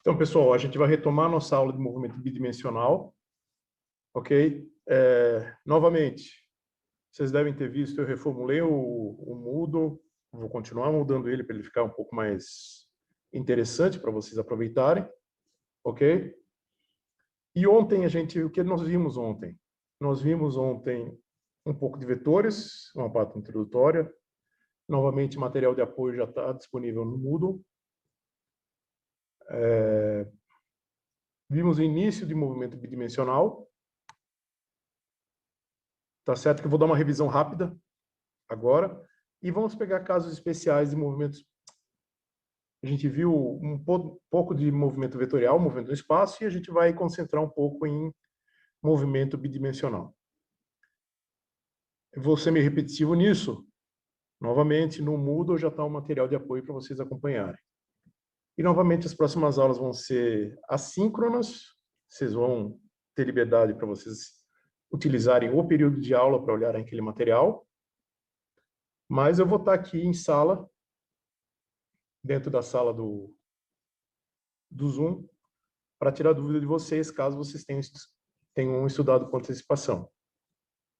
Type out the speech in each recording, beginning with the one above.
Então, pessoal, a gente vai retomar nossa aula de movimento bidimensional, ok? Novamente, vocês devem ter visto, eu reformulei o Moodle, vou continuar mudando ele para ele ficar um pouco mais interessante para vocês aproveitarem, ok? E ontem, o que nós vimos ontem? Nós vimos ontem um pouco de vetores, uma parte introdutória. Novamente, material de apoio já está disponível no Moodle. Vimos o início de movimento bidimensional. Tá certo que eu vou dar uma revisão rápida agora. E vamos pegar casos especiais de movimentos. A gente viu um pouco de movimento vetorial, movimento no espaço, e a gente vai concentrar um pouco em movimento bidimensional. Eu vou ser meio repetitivo nisso. Novamente, no Moodle já está um material de apoio para vocês acompanharem. E, novamente, as próximas aulas vão ser assíncronas. Vocês vão ter liberdade para vocês utilizarem o período de aula para olharem aquele material. Mas eu vou estar aqui em sala, dentro da sala do Zoom, para tirar dúvida de vocês, caso vocês tenham estudado com antecipação.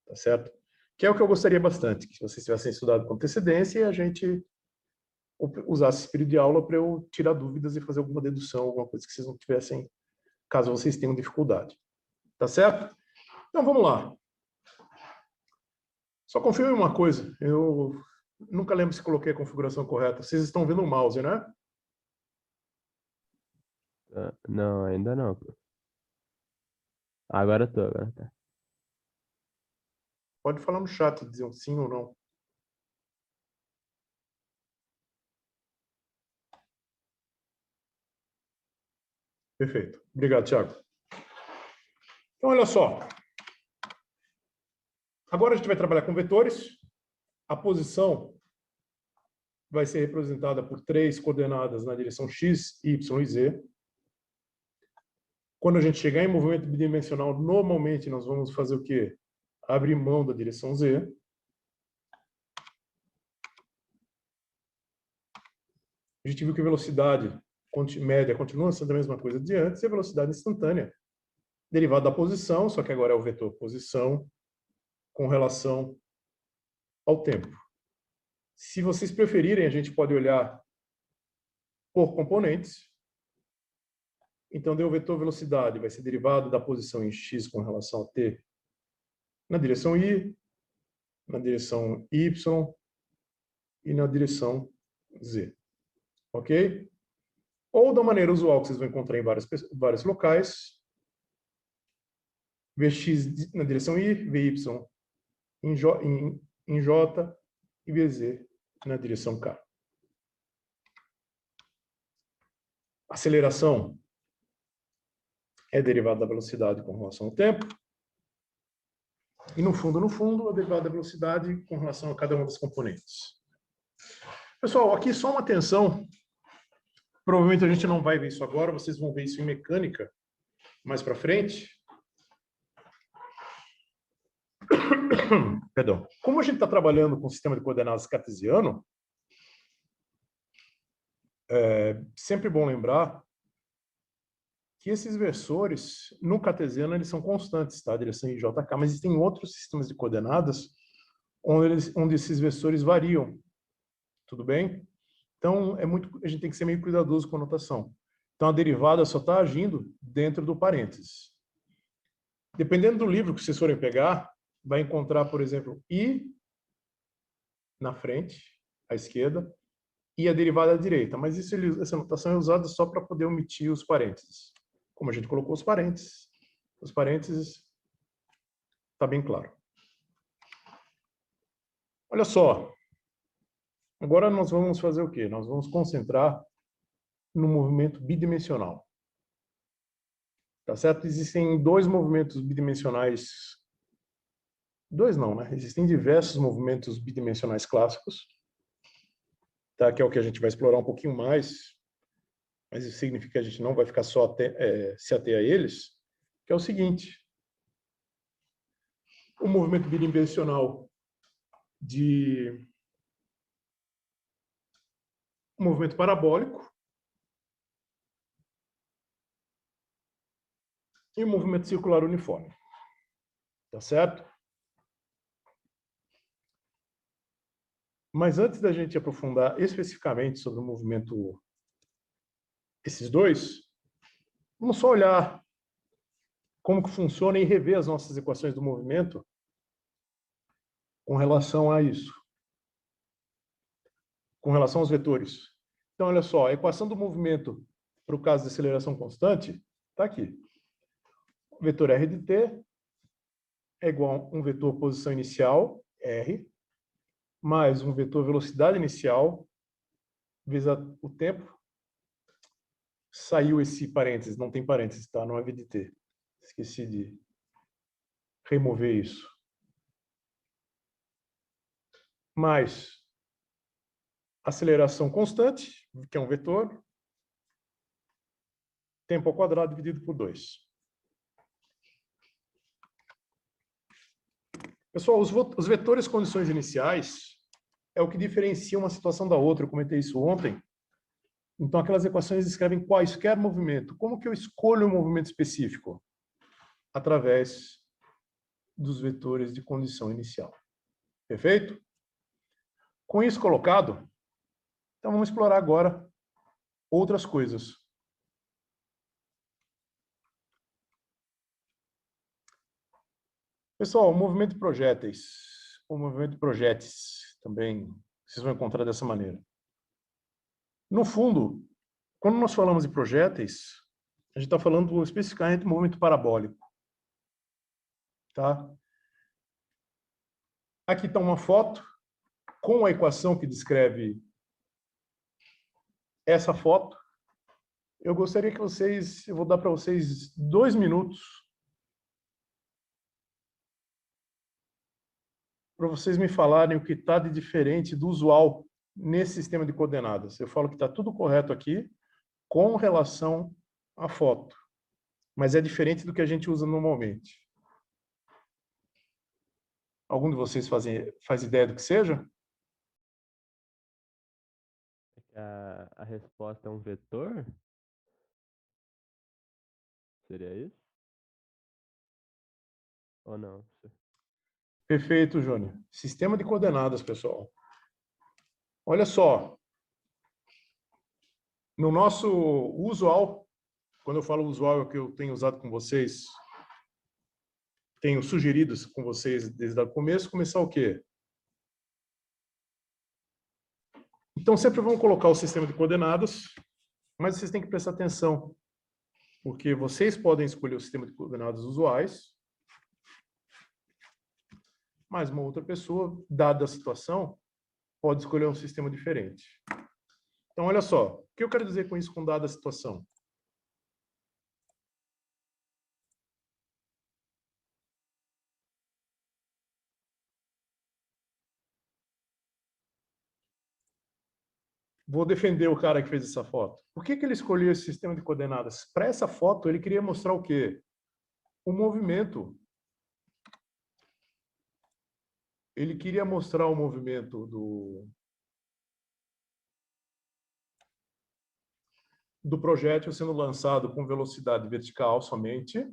Tá certo? Que é o que eu gostaria bastante, que vocês tivessem estudado com antecedência e a gente usasse esse período de aula para eu tirar dúvidas e fazer alguma dedução, alguma coisa que vocês não tivessem, caso vocês tenham dificuldade. Tá certo? Então, vamos lá. Só confirme uma coisa. Eu nunca lembro se coloquei a configuração correta. Vocês estão vendo o mouse, né? Não, ainda não. Agora tô, agora tá. Pode falar no chat, dizer um sim ou não. Perfeito. Obrigado, Thiago. Então, olha só. Agora a gente vai trabalhar com vetores. A posição vai ser representada por 3 coordenadas na direção x, y e z. Quando a gente chegar em movimento bidimensional, normalmente nós vamos fazer o quê? Abrir mão da direção z. A gente viu que a velocidade média continua sendo a mesma coisa de antes, e a velocidade instantânea, derivada da posição, só que agora é o vetor posição com relação ao tempo. Se vocês preferirem, a gente pode olhar por componentes. Então, deu o vetor velocidade, vai ser derivado da posição em x com relação a t na direção y, na direção y e na direção z. Ok? Ou da maneira usual que vocês vão encontrar em vários locais, Vx na direção y, Vy em j e Vz na direção k. Aceleração é derivada da velocidade com relação ao tempo. E no fundo, a derivada da velocidade com relação a cada uma das componentes. Pessoal, aqui só uma atenção. Provavelmente a gente não vai ver isso agora, vocês vão ver isso em mecânica mais para frente. Perdão. Como a gente está trabalhando com o sistema de coordenadas cartesiano, é sempre bom lembrar que esses versores, no cartesiano, eles são constantes, tá? A direção i, j, k, mas existem outros sistemas de coordenadas onde esses versores variam. Tudo bem? Então, a gente tem que ser meio cuidadoso com a notação. Então, a derivada só está agindo dentro do parênteses. Dependendo do livro que vocês forem pegar, vai encontrar, por exemplo, i na frente, à esquerda, e a derivada à direita. Mas essa notação é usada só para poder omitir os parênteses. Como a gente colocou os parênteses está bem claro. Olha só. Agora nós vamos fazer o quê? Nós vamos concentrar no movimento bidimensional. Tá certo? Existem 2 movimentos bidimensionais. 2 não, né? Existem diversos movimentos bidimensionais clássicos, tá? Que é o que a gente vai explorar um pouquinho mais, mas isso significa que a gente não vai ficar só se ater a eles, que é o seguinte. O movimento bidimensional de um movimento parabólico, e o movimento circular uniforme. Tá certo? Mas antes da gente aprofundar especificamente sobre o movimento, esses dois, vamos só olhar como que funciona e rever as nossas equações do movimento com relação a isso, com relação aos vetores. Então, olha só, a equação do movimento para o caso de aceleração constante está aqui. O vetor R de t é igual a um vetor posição inicial, R, mais um vetor velocidade inicial, vezes o tempo. Saiu esse parênteses, não tem parênteses, tá? Não é V de t. Esqueci de remover isso. Mais aceleração constante, que é um vetor, tempo ao quadrado dividido por 2. Pessoal, os vetores condições iniciais é o que diferencia uma situação da outra. Eu comentei isso ontem. Então, aquelas equações descrevem quaisquer movimento. Como que eu escolho um movimento específico? Através dos vetores de condição inicial. Perfeito? Com isso colocado, então vamos explorar agora outras coisas. Pessoal, o movimento de projéteis, o movimento de projetes também vocês vão encontrar dessa maneira. No fundo, quando nós falamos de projéteis, a gente está falando especificamente do movimento parabólico. Tá? Aqui está uma foto com a equação que descreve essa foto. Eu gostaria que vocês, eu vou dar para vocês 2 minutos para vocês me falarem o que está de diferente do usual nesse sistema de coordenadas. Eu falo que está tudo correto aqui com relação à foto, mas é diferente do que a gente usa normalmente. Algum de vocês faz ideia do que seja? A resposta é um vetor? Seria isso? Ou não? Perfeito, Júnior. Sistema de coordenadas, pessoal. Olha só. No nosso usual, quando eu falo usual, é o que eu tenho usado com vocês, tenho sugerido com vocês desde o começo, começar o quê? Então, sempre vamos colocar o sistema de coordenadas, mas vocês têm que prestar atenção, porque vocês podem escolher o sistema de coordenadas usuais, mas uma outra pessoa, dada a situação, pode escolher um sistema diferente. Então, olha só, o que eu quero dizer com isso, com dada a situação? Vou defender o cara que fez essa foto. Por que ele escolheu esse sistema de coordenadas? Para essa foto, ele queria mostrar o quê? O movimento. Ele queria mostrar o movimento do projétil sendo lançado com velocidade vertical somente.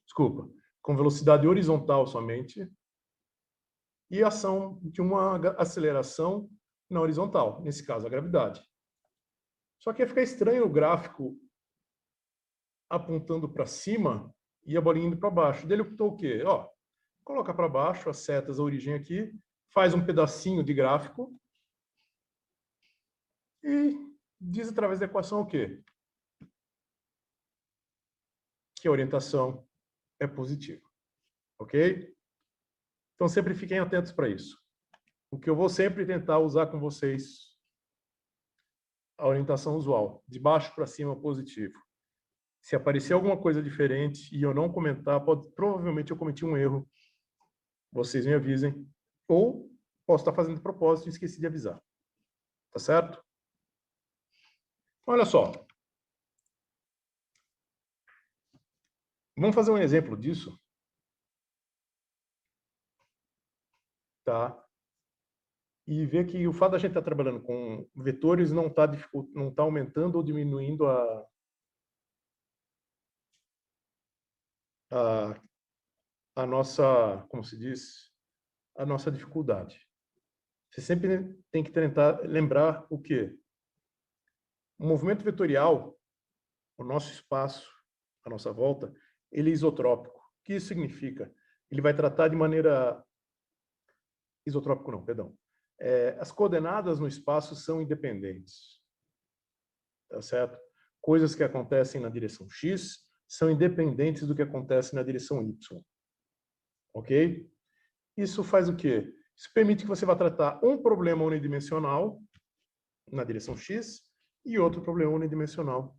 Desculpa, com velocidade horizontal somente. E a ação de uma aceleração na horizontal, nesse caso, a gravidade. Só que ia ficar estranho o gráfico apontando para cima e a bolinha indo para baixo. Dele optou o quê? Ó, coloca para baixo as setas, a origem aqui, faz um pedacinho de gráfico e diz através da equação o quê? Que a orientação é positiva. Ok? Então, sempre fiquem atentos para isso. O que eu vou sempre tentar usar com vocês, a orientação usual, de baixo para cima positivo. Se aparecer alguma coisa diferente e eu não comentar, provavelmente eu cometi um erro. Vocês me avisem. Ou posso estar fazendo de propósito e esqueci de avisar. Tá certo? Olha só. Vamos fazer um exemplo disso. Tá? E ver que o fato da gente estar trabalhando com vetores não está aumentando ou diminuindo a, a nossa, como se diz, a nossa dificuldade. Você sempre tem que tentar lembrar o quê? O movimento vetorial, o nosso espaço, a nossa volta, ele é isotrópico. O que isso significa? Ele vai tratar de maneira... Isotrópico não, perdão. As coordenadas no espaço são independentes. Tá certo? Coisas que acontecem na direção X são independentes do que acontece na direção Y. Ok? Isso faz o quê? Isso permite que você vá tratar um problema unidimensional na direção X e outro problema unidimensional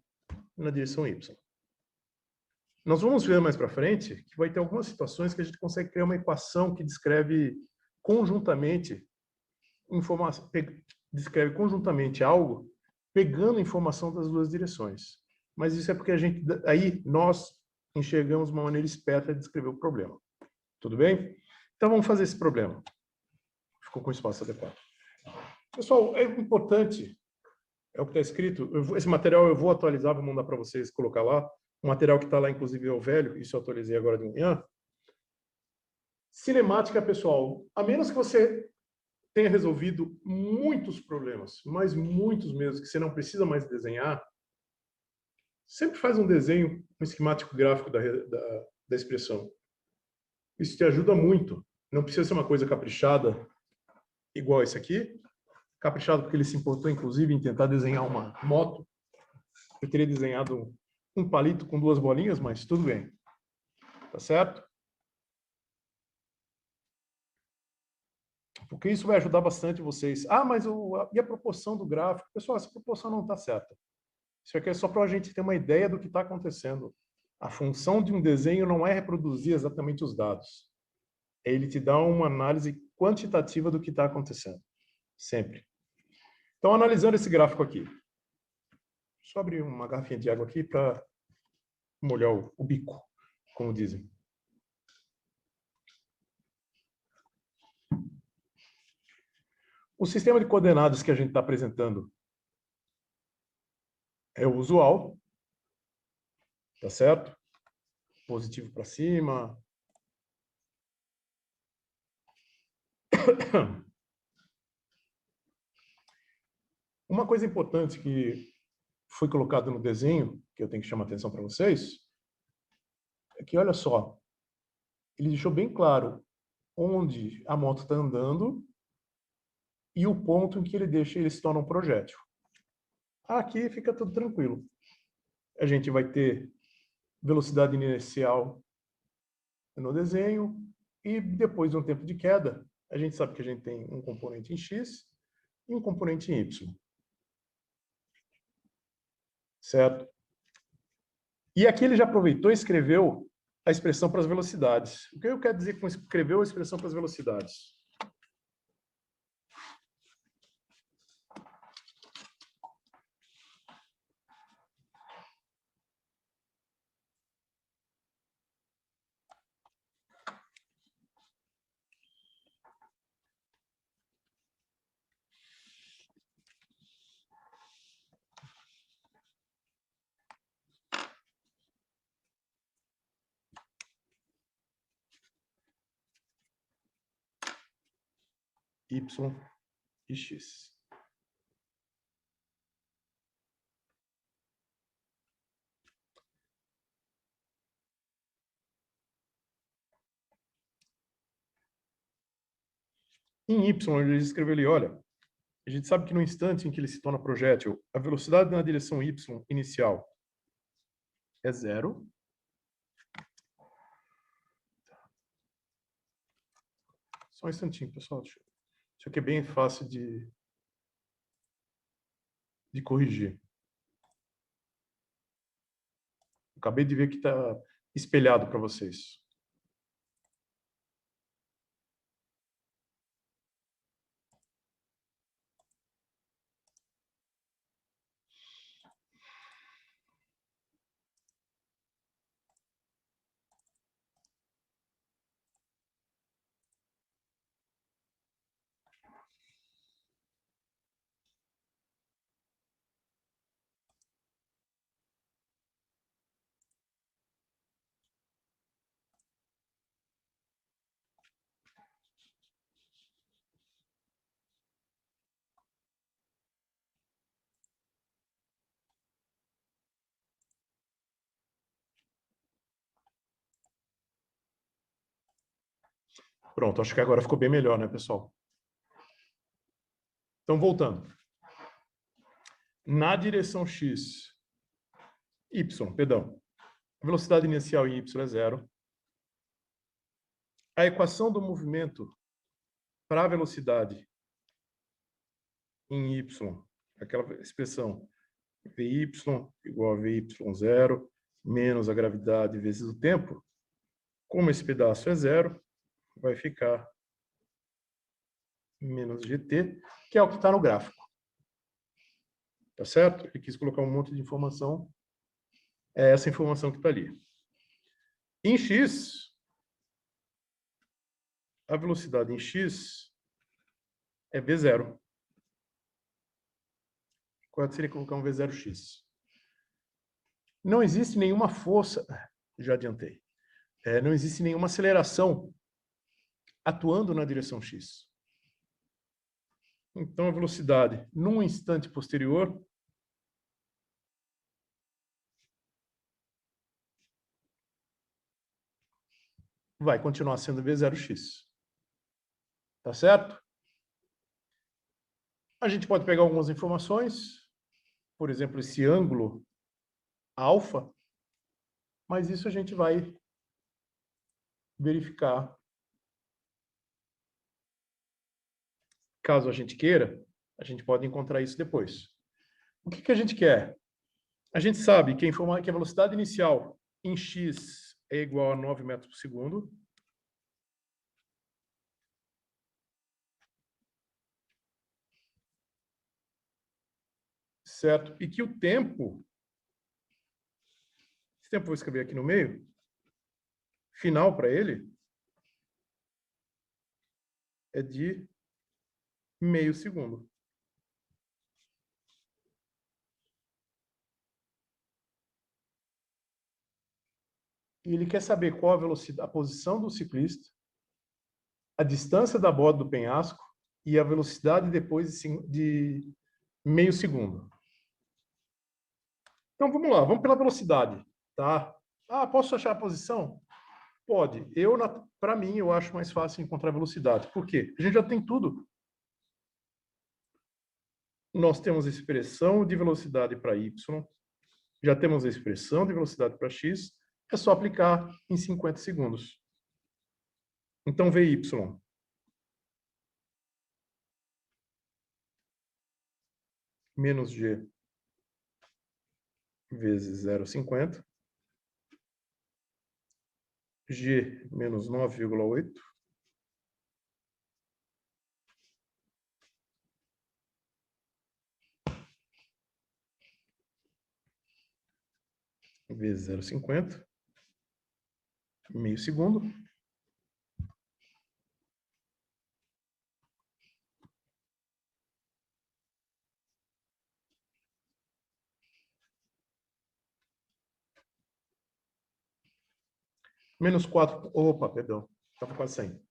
na direção Y. Nós vamos ver mais para frente que vai ter algumas situações que a gente consegue criar uma equação que descreve conjuntamente descreve conjuntamente algo pegando informação das duas direções. Mas isso é porque aí nós enxergamos uma maneira esperta de descrever o problema. Tudo bem? Então vamos fazer esse problema. Ficou com espaço adequado. Pessoal, é importante, é o que está escrito, esse material eu vou atualizar, vou mandar para vocês colocar lá. O material que está lá, inclusive, é o velho, isso eu atualizei agora de manhã. Cinemática, pessoal, a menos que você tenha resolvido muitos problemas, mas muitos mesmo, que você não precisa mais desenhar, sempre faz um desenho, um esquemático gráfico da expressão. Isso te ajuda muito. Não precisa ser uma coisa caprichada, igual esse aqui. Caprichado porque ele se importou, inclusive, em tentar desenhar uma moto. Eu teria desenhado um palito com duas bolinhas, mas tudo bem. Tá certo? Porque isso vai ajudar bastante vocês. Ah, mas e a proporção do gráfico? Pessoal, essa proporção não está certa. Isso aqui é só para a gente ter uma ideia do que está acontecendo. A função de um desenho não é reproduzir exatamente os dados. É ele te dá uma análise quantitativa do que está acontecendo. Sempre. Então, analisando esse gráfico aqui. Só abrir uma garrafinha de água aqui para molhar o bico, como dizem. O sistema de coordenadas que a gente está apresentando é o usual, tá certo? Positivo para cima. Uma coisa importante que foi colocado no desenho, que eu tenho que chamar a atenção para vocês, é que, olha só, ele deixou bem claro onde a moto está andando e o ponto em que ele se torna um projétil. Aqui fica tudo tranquilo. A gente vai ter velocidade inicial no desenho e depois de um tempo de queda, a gente sabe que a gente tem um componente em X e um componente em Y. Certo? E aqui ele já aproveitou e escreveu a expressão para as velocidades. O que eu quero dizer com escreveu a expressão para as velocidades? Y e X. Em Y, ele escreveu ali, olha, a gente sabe que no instante em que ele se torna projétil, a velocidade na direção Y inicial é zero. Só um instantinho, pessoal. Isso aqui é bem fácil de corrigir. Acabei de ver que está espelhado para vocês. Pronto, acho que agora ficou bem melhor, né, pessoal? Então, voltando. Na direção x, perdão, a velocidade inicial em y é zero. A equação do movimento para a velocidade em y, aquela expressão Vy igual a Vy0 menos a gravidade vezes o tempo, como esse pedaço é zero, vai ficar menos gt, que é o que está no gráfico. Tá certo? Eu quis colocar um monte de informação. É essa informação que está ali. Em x, a velocidade em x é v0. Correto seria colocar um v0x. Não existe nenhuma força, já adiantei, não existe nenhuma aceleração atuando na direção x. Então, a velocidade num instante posterior vai continuar sendo v0x. Tá certo? A gente pode pegar algumas informações, por exemplo, esse ângulo alfa, mas isso a gente vai verificar. Caso a gente queira, a gente pode encontrar isso depois. O que a gente quer? A gente sabe que a velocidade inicial em x é igual a 9 metros por segundo. Certo? E que o tempo, esse tempo eu vou escrever aqui no meio, final para ele, é de meio segundo. E ele quer saber qual a velocidade, a posição do ciclista, a distância da borda do penhasco e a velocidade depois de meio segundo. Então vamos lá, vamos pela velocidade, tá? Ah, posso achar a posição? Pode. Para mim, eu acho mais fácil encontrar velocidade. Por quê? A gente já tem tudo. Nós temos a expressão de velocidade para y, já temos a expressão de velocidade para x, é só aplicar em 50 segundos. Então, Vy menos g vezes 0,50, g menos 9,8, vezes 0,50, meio segundo. Menos 4, opa, perdão, estava quase saindo.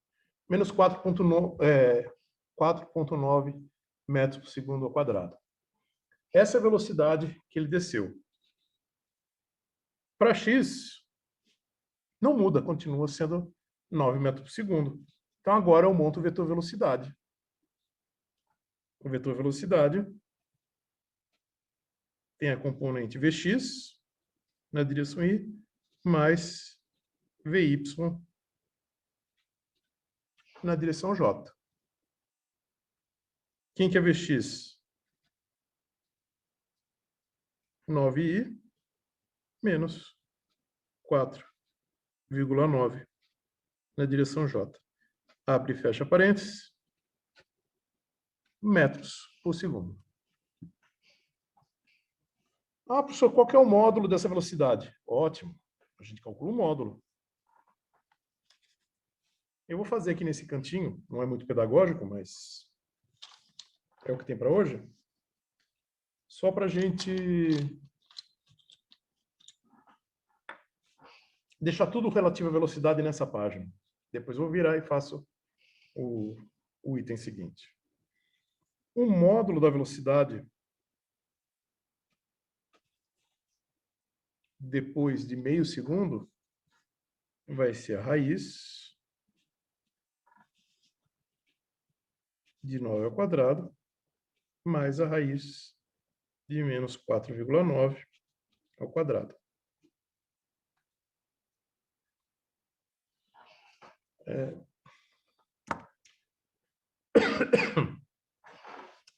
Menos 4,9 metros por segundo ao quadrado. Essa é a velocidade que ele desceu. Para x, não muda, continua sendo 9 metros por segundo. Então, agora eu monto o vetor velocidade. O vetor velocidade tem a componente Vx na direção y, mais Vy na direção j. Quem que é Vx? 9i menos 4,9 na direção j. Abre e fecha parênteses. Metros por segundo. Ah, professor, qual que é o módulo dessa velocidade? Ótimo. A gente calcula o módulo. Eu vou fazer aqui nesse cantinho, não é muito pedagógico, mas é o que tem para hoje. Só para a gente deixar tudo relativo à velocidade nessa página. Depois eu vou virar e faço o item seguinte. O módulo da velocidade, depois de meio segundo, vai ser a raiz de 9 ao quadrado mais a raiz de menos 4,9 ao quadrado.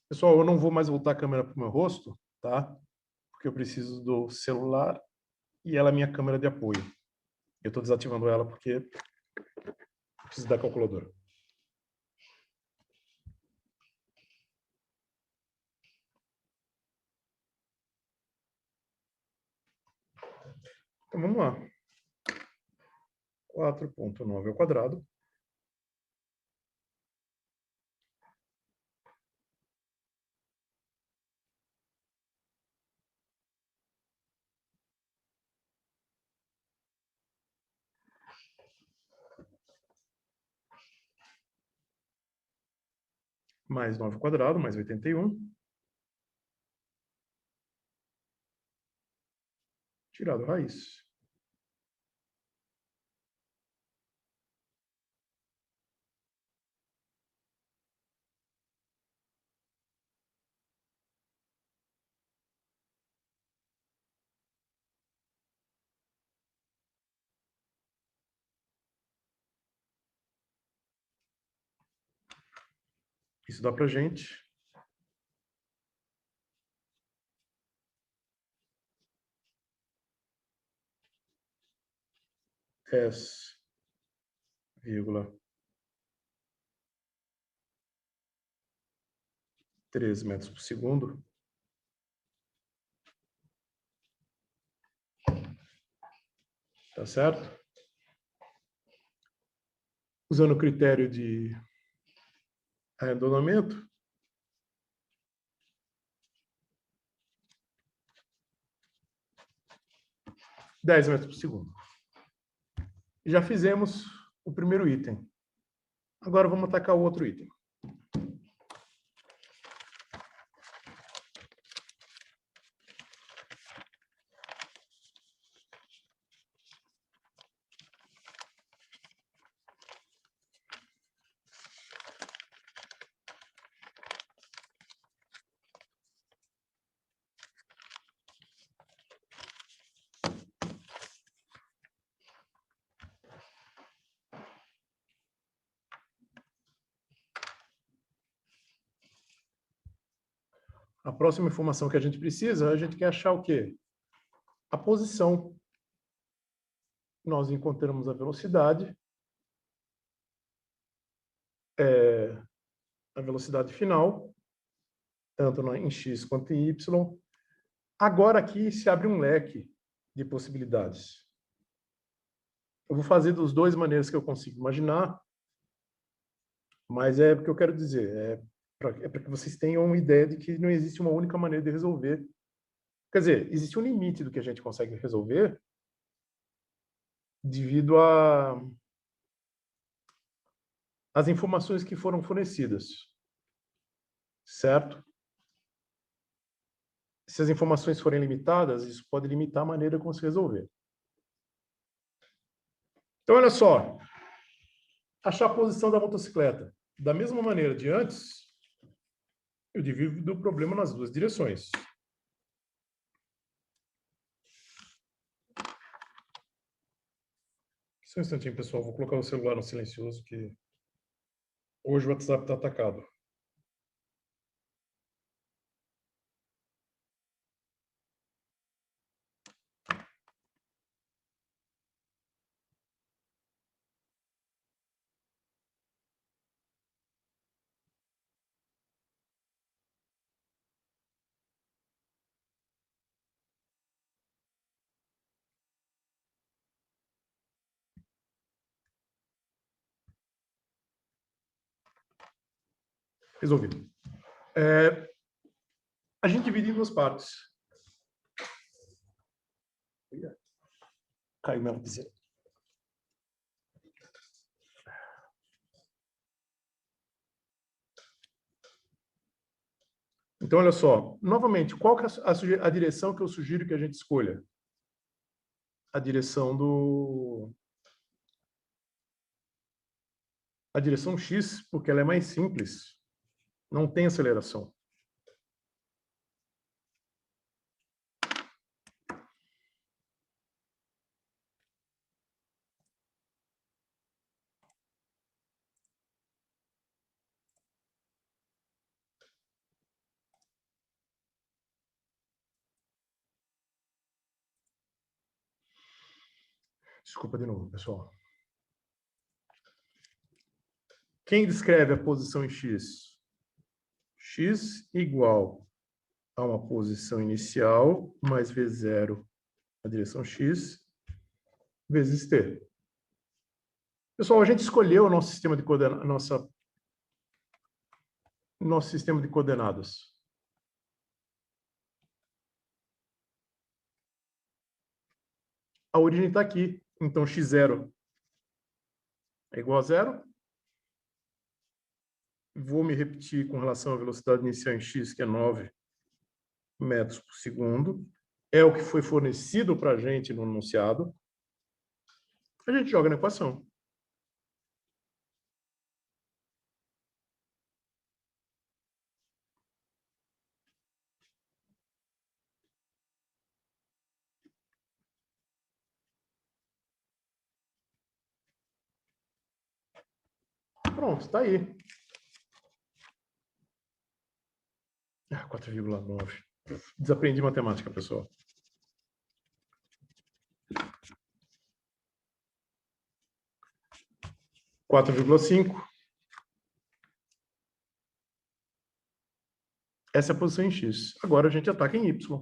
Pessoal, eu não vou mais voltar a câmera para o meu rosto, tá? Porque eu preciso do celular e ela é minha câmera de apoio. Eu estou desativando ela porque preciso da calculadora. Então, vamos lá. 4,9 ao quadrado. Mais 9 ao quadrado, mais 81. Tirado a raiz. Isso dá pra gente S, 13 metros por segundo. Tá certo? Usando o critério de arredondamento, 10 metros por segundo. Já fizemos o primeiro item. Agora vamos atacar o outro item. A próxima informação que a gente precisa, a gente quer achar o quê? A posição. Nós encontramos a velocidade, a velocidade final, tanto em x quanto em y. Agora aqui se abre um leque de possibilidades. Eu vou fazer dos dois maneiras que eu consigo imaginar, mas é porque eu quero dizer, é para que vocês tenham uma ideia de que não existe uma única maneira de resolver. Quer dizer, existe um limite do que a gente consegue resolver devido às informações que foram fornecidas, certo? Se as informações forem limitadas, isso pode limitar a maneira como se resolver. Então, olha só. Achar a posição da motocicleta. Da mesma maneira de antes, eu divido o problema nas duas direções. Só um instantinho, pessoal. Vou colocar o celular no silencioso, que hoje o WhatsApp está atacado. Resolvido. A gente divide em duas partes. Caiu minha lapiseira. Então, olha só. Novamente, qual que é a direção que eu sugiro que a gente escolha? A direção A direção X, porque ela é mais simples. Não tem aceleração. Desculpa de novo, pessoal. Quem descreve a posição em x? X igual a uma posição inicial mais V0 na direção x vezes t. Pessoal, a gente escolheu o nosso sistema de coordenadas. A origem está aqui. Então, x0 é igual a zero. Vou me repetir com relação à velocidade inicial em x, que é 9 metros por segundo. É o que foi fornecido para a gente no enunciado. A gente joga na equação. Pronto, está aí. 4,9. Desaprendi matemática, pessoal. 4,5. Essa é a posição em x. Agora a gente ataca em y.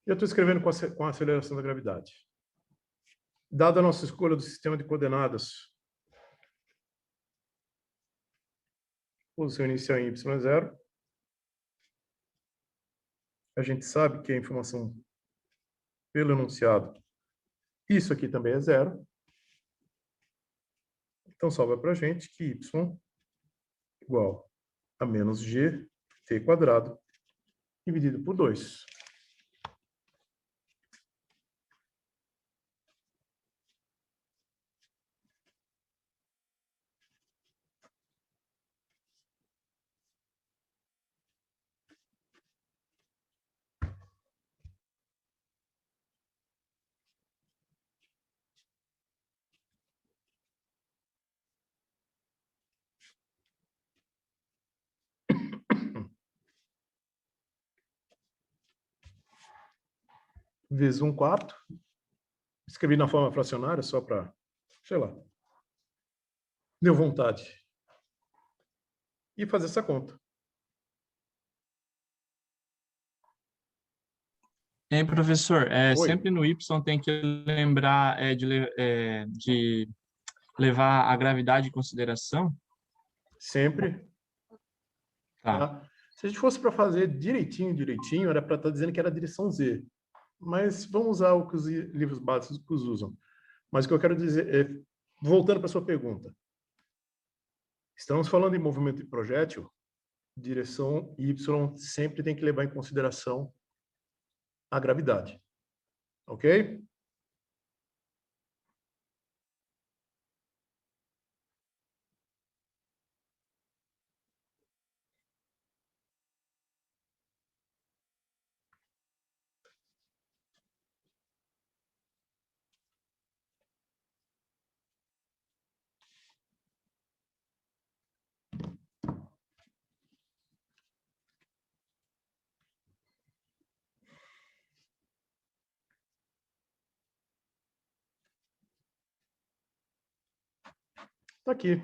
Eu estou escrevendo com a aceleração da gravidade. Dada a nossa escolha do sistema de coordenadas, posição inicial em y é zero. A gente sabe que a informação pelo enunciado, isso aqui também é zero. Então, sobra para a gente que y igual a menos gt quadrado dividido por 2. Vezes 1/4. Escrevi na forma fracionária só para, sei lá, deu vontade. E fazer essa conta. Hein, professor, Oi. sempre no Y tem que lembrar de levar a gravidade em consideração? Sempre. Tá. Tá? Se a gente fosse para fazer direitinho, era para estar dizendo que era a direção Z. Mas vamos usar o que os livros básicos usam. Mas o que eu quero dizer é, voltando para a sua pergunta, estamos falando em movimento de projétil, direção Y sempre tem que levar em consideração a gravidade. Ok? Está aqui.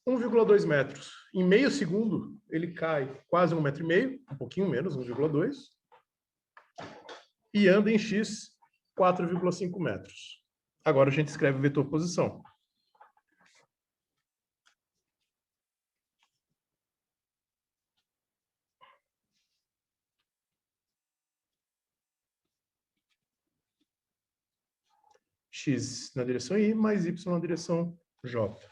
1,2 metros. Em meio segundo, ele cai quase 1,5 metro, um pouquinho menos, 1,2. E anda em x 4,5 metros. Agora a gente escreve o vetor posição. x na direção y mais y na direção j.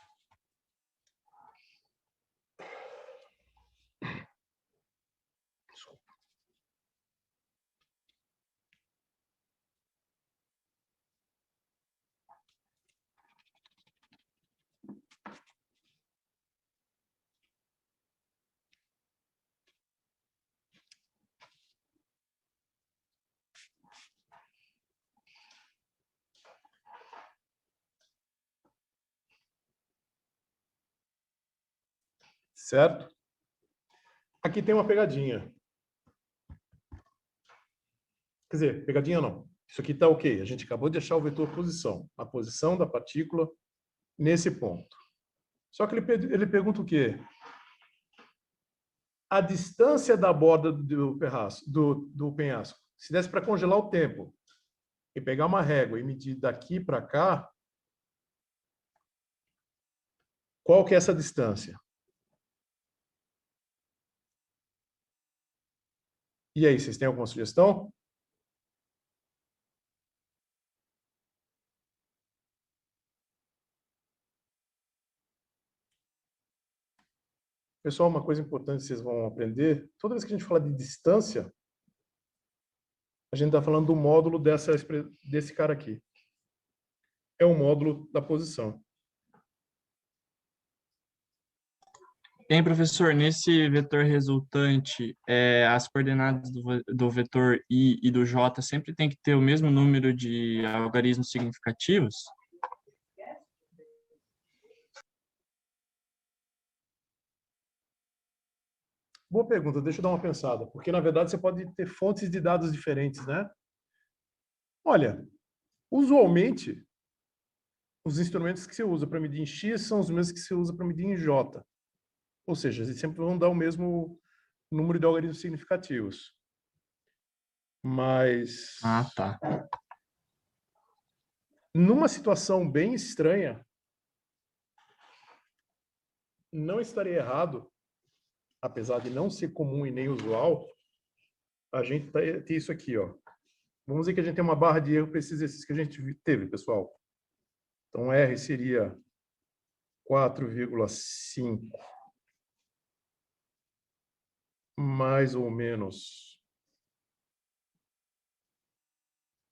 Certo? Aqui tem uma pegadinha. Quer dizer, pegadinha não. Isso aqui está ok. A gente acabou de achar o vetor posição. A posição da partícula nesse ponto. Só que ele pergunta o quê? A distância da borda do penhasco. Se desse para congelar o tempo e pegar uma régua e medir daqui para cá, qual que é essa distância? E aí, vocês têm alguma sugestão? Pessoal, uma coisa importante que vocês vão aprender, toda vez que a gente fala de distância, a gente está falando do módulo desse cara aqui. É o módulo da posição. Bem, professor, nesse vetor resultante, as coordenadas do vetor i e do j sempre tem que ter o mesmo número de algarismos significativos? Boa pergunta, deixa eu dar uma pensada, porque na verdade você pode ter fontes de dados diferentes, né? Olha, usualmente os instrumentos que você usa para medir em x são os mesmos que você usa para medir em j. Ou seja, eles sempre vão dar o mesmo número de algarismos significativos. Mas Ah, tá. numa situação bem estranha, não estaria errado, apesar de não ser comum e nem usual, a gente ter isso aqui, ó. Vamos dizer que a gente tem uma barra de erro para esse exercício que a gente teve, pessoal. Então, R seria 4,5 mais ou menos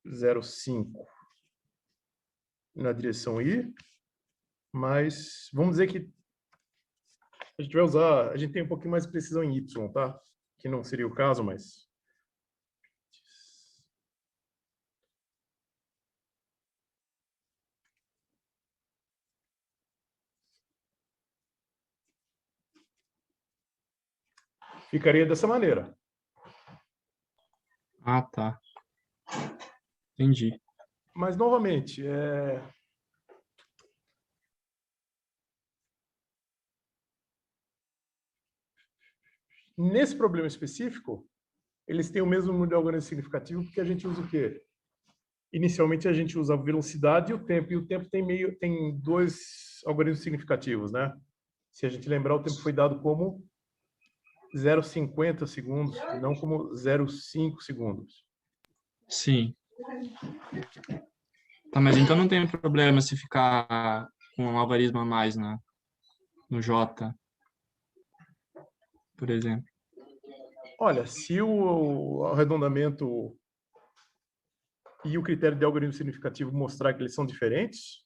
0,5 na direção I, mas vamos dizer que a gente vai usar, a gente tem um pouquinho mais de precisão em Y, tá? Que não seria o caso, mas ficaria dessa maneira. Ah, tá. Entendi. Mas, novamente, nesse problema específico, eles têm o mesmo número de algarismos significativo, porque a gente usa o quê? Inicialmente, a gente usa a velocidade e o tempo tem dois algarismos significativos, né? Se a gente lembrar, o tempo foi dado como 0,50 segundos, e não como 0,5 segundos. Sim. Tá, mas então não tem problema se ficar com um algarismo a mais no J, por exemplo. Olha, se o arredondamento e o critério de algarismo significativo mostrar que eles são diferentes,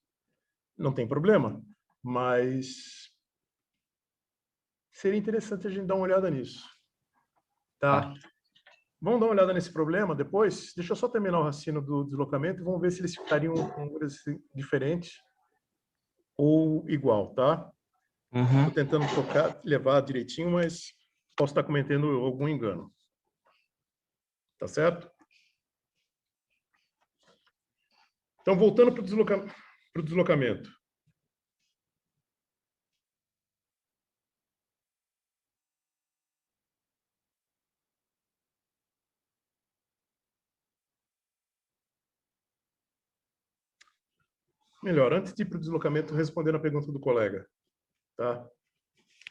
não tem problema. Mas seria interessante a gente dar uma olhada nisso. Tá? Vamos dar uma olhada nesse problema depois? Deixa eu só terminar o raciocínio do deslocamento e vamos ver se eles ficariam com números diferentes ou igual, tá? Uhum. Estou tentando levar direitinho, mas posso estar cometendo algum engano. Tá certo? Então, voltando para o deslocamento. Melhor, antes de ir para o deslocamento, respondendo a pergunta do colega. Tá?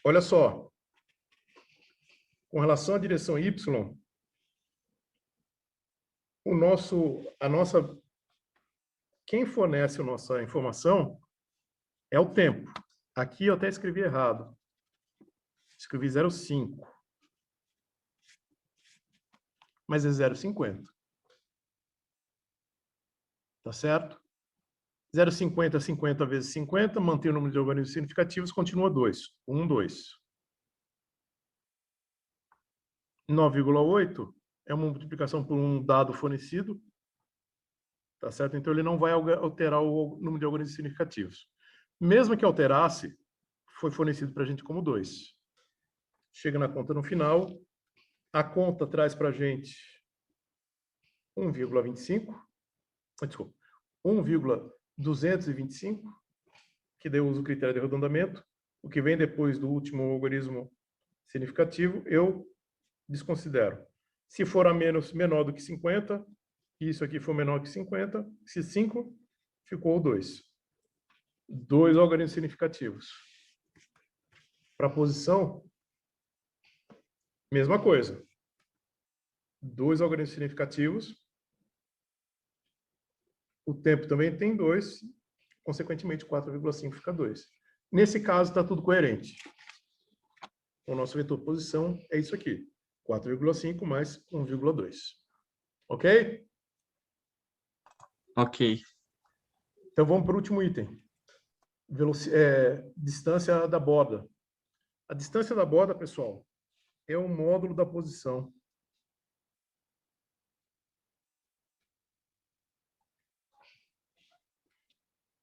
Olha só. Com relação à direção Y, a nossa quem fornece a nossa informação é o tempo. Aqui eu até escrevi errado. Escrevi 0,5. Mas é 0,50. Tá certo? 0,50, 50 vezes 50, mantém o número de organismos significativos, continua 2. 1, 2. 9,8 é uma multiplicação por um dado fornecido, tá certo? Então, ele não vai alterar o número de organismos significativos. Mesmo que alterasse, foi fornecido para a gente como 2. Chega na conta no final, a conta traz para a gente 1,25, desculpa, 1,225, que daí eu uso o critério de arredondamento. O que vem depois do último algarismo significativo, eu desconsidero. Se for a menor do que 50, e isso aqui for menor que 50, se 5, ficou 2. 2 algarismos significativos. Para a posição, mesma coisa. 2 algarismos significativos. O tempo também tem 2, consequentemente 4,5 fica 2. Nesse caso, está tudo coerente. O nosso vetor posição é isso aqui. 4,5 mais 1,2. Ok? Ok. Então, vamos para o último item. Distância da borda. A distância da borda, pessoal, é o módulo da posição.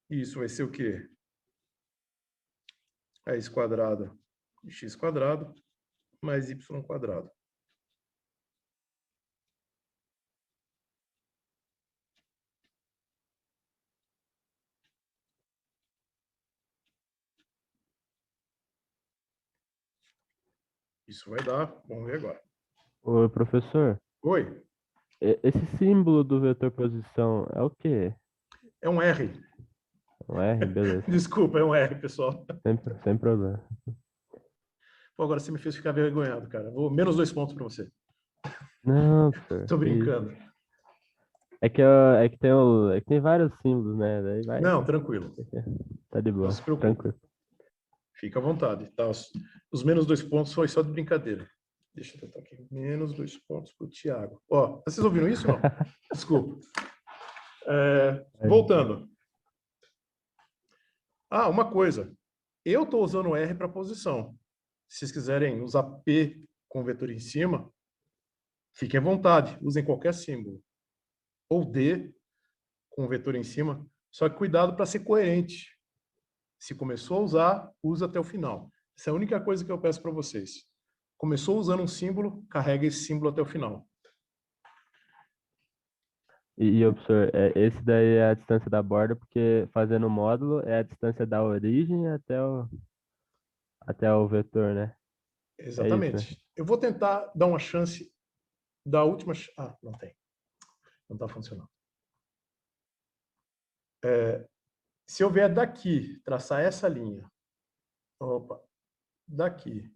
Isso vai ser o quê? Raiz quadrada de x quadrado mais y quadrado. Isso vai dar, vamos ver agora. Ô, professor, Oi, esse símbolo do vetor posição é o quê? é um R. Um R? Beleza. Desculpa, é um R, pessoal. Sem problema. Pô, agora você me fez ficar vergonhado, cara. Vou menos 2 pontos para você. Não, professor. Tô que isso. brincando. É que tem vários símbolos, né? Daí vai. Não, tranquilo. Tá de Não boa. se preocupe. Tranquilo. Fica à vontade. Tá? Os menos 2 pontos foi só de brincadeira. Deixa eu tentar aqui. Menos 2 pontos para o Thiago. Ó, vocês ouviram isso ou não? Desculpa. Voltando. Ah, uma coisa. Eu estou usando o R para posição. Se vocês quiserem usar P com vetor em cima, fiquem à vontade. Usem qualquer símbolo. Ou D com vetor em cima. Só que cuidado para ser coerente. Se começou a usar, usa até o final. Essa é a única coisa que eu peço para vocês. Começou usando um símbolo, carrega esse símbolo até o final. Professor, esse daí é a distância da borda, porque fazendo o módulo é a distância da origem até o vetor, né? É isso, né? Exatamente. Eu vou tentar dar uma chance da última... Ah, não tem. Não está funcionando. Se eu vier daqui, traçar essa linha, opa, daqui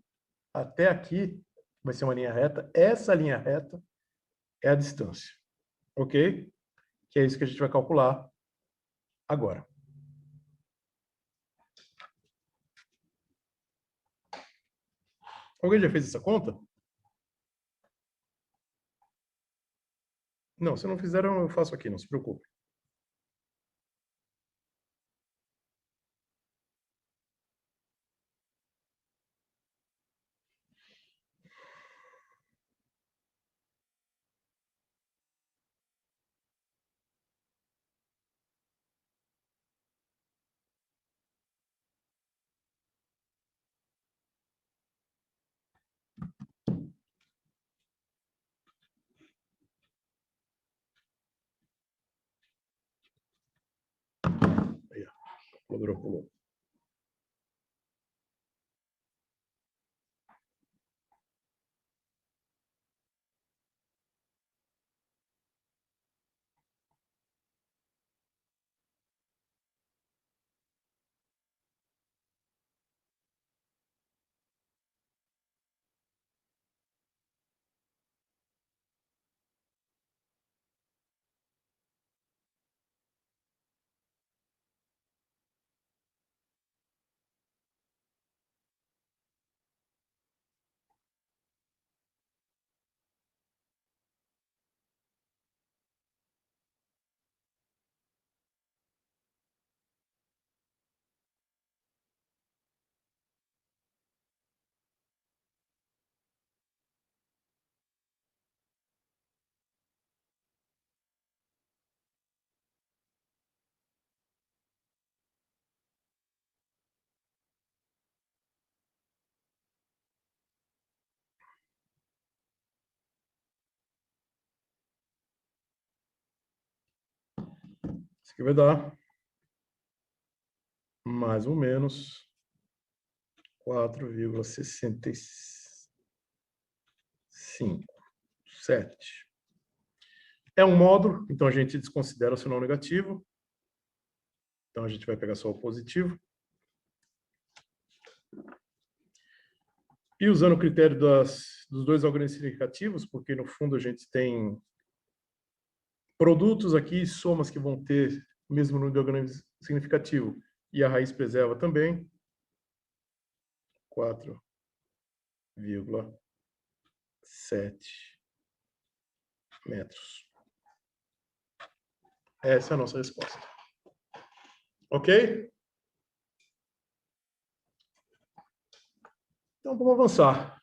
até aqui, vai ser uma linha reta. Essa linha reta é a distância. Ok? Que é isso que a gente vai calcular agora. Alguém já fez essa conta? Não, se não fizeram, eu faço aqui, não se preocupe. Aí, ó. Pulou. Isso aqui vai dar mais ou menos 4,657. É um módulo, então a gente desconsidera o sinal negativo. Então a gente vai pegar só o positivo. E usando o critério dos dois algoritmos significativos, porque no fundo a gente tem produtos aqui, somas que vão ter o mesmo número de algoritmos significativo, e a raiz preserva também, 4,7 metros. Essa é a nossa resposta. Ok? Então, vamos avançar.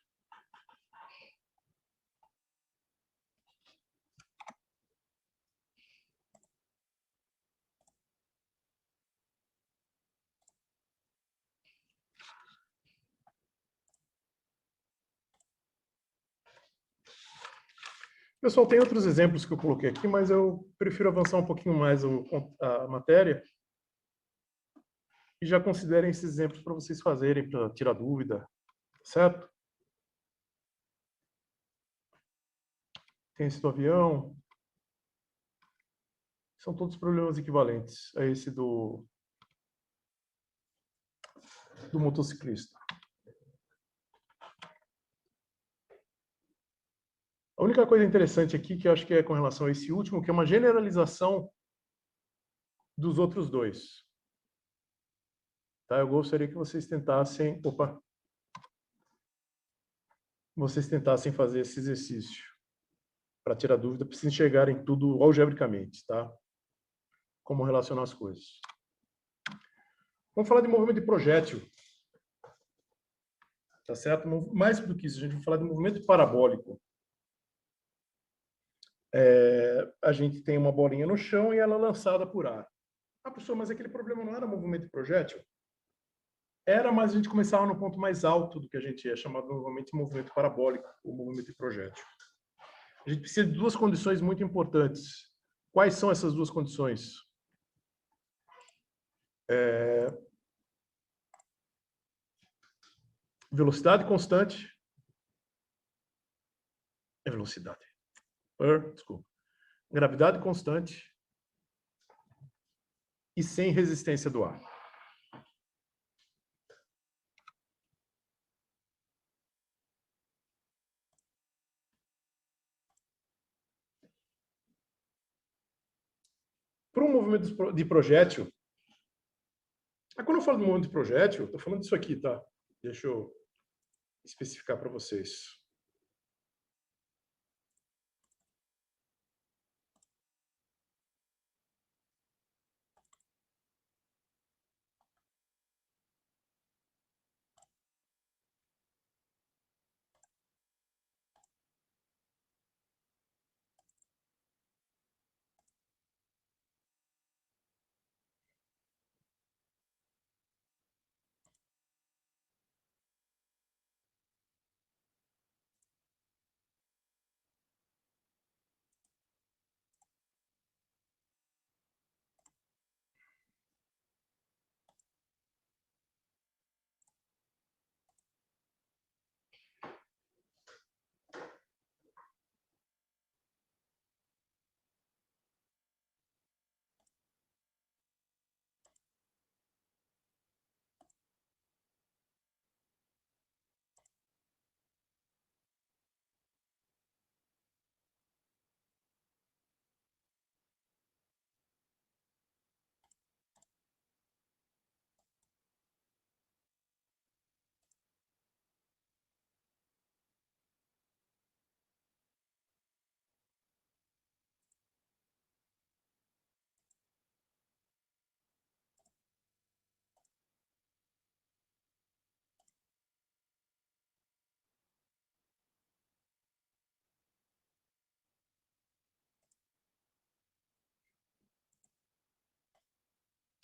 Pessoal, tem outros exemplos que eu coloquei aqui, mas eu prefiro avançar um pouquinho mais a matéria. E já considerem esses exemplos para vocês fazerem, para tirar dúvida, certo? Tem esse do avião. São todos problemas equivalentes a esse do motociclista. A única coisa interessante aqui, que eu acho que é com relação a esse último, que é uma generalização dos outros dois. Tá? Eu gostaria que vocês tentassem... Vocês tentassem fazer esse exercício. Para tirar dúvida, precisam enxergarem tudo algebricamente, tá? Como relacionar as coisas. Vamos falar de movimento de projétil. Tá certo? Mais do que isso, a gente vai falar de movimento parabólico. A gente tem uma bolinha no chão e ela é lançada por ar. Ah, professor, mas aquele problema não era movimento de projétil? Era, mas a gente começava no ponto mais alto do que a gente é chamado normalmente de movimento parabólico, ou movimento de projétil. A gente precisa de duas condições muito importantes. Quais são essas duas condições? Velocidade constante. Velocidade. Desculpa. Gravidade constante e sem resistência do ar. Para um movimento de projétil, quando eu falo de movimento de projétil, eu estou falando disso aqui, tá? Deixa eu especificar para vocês.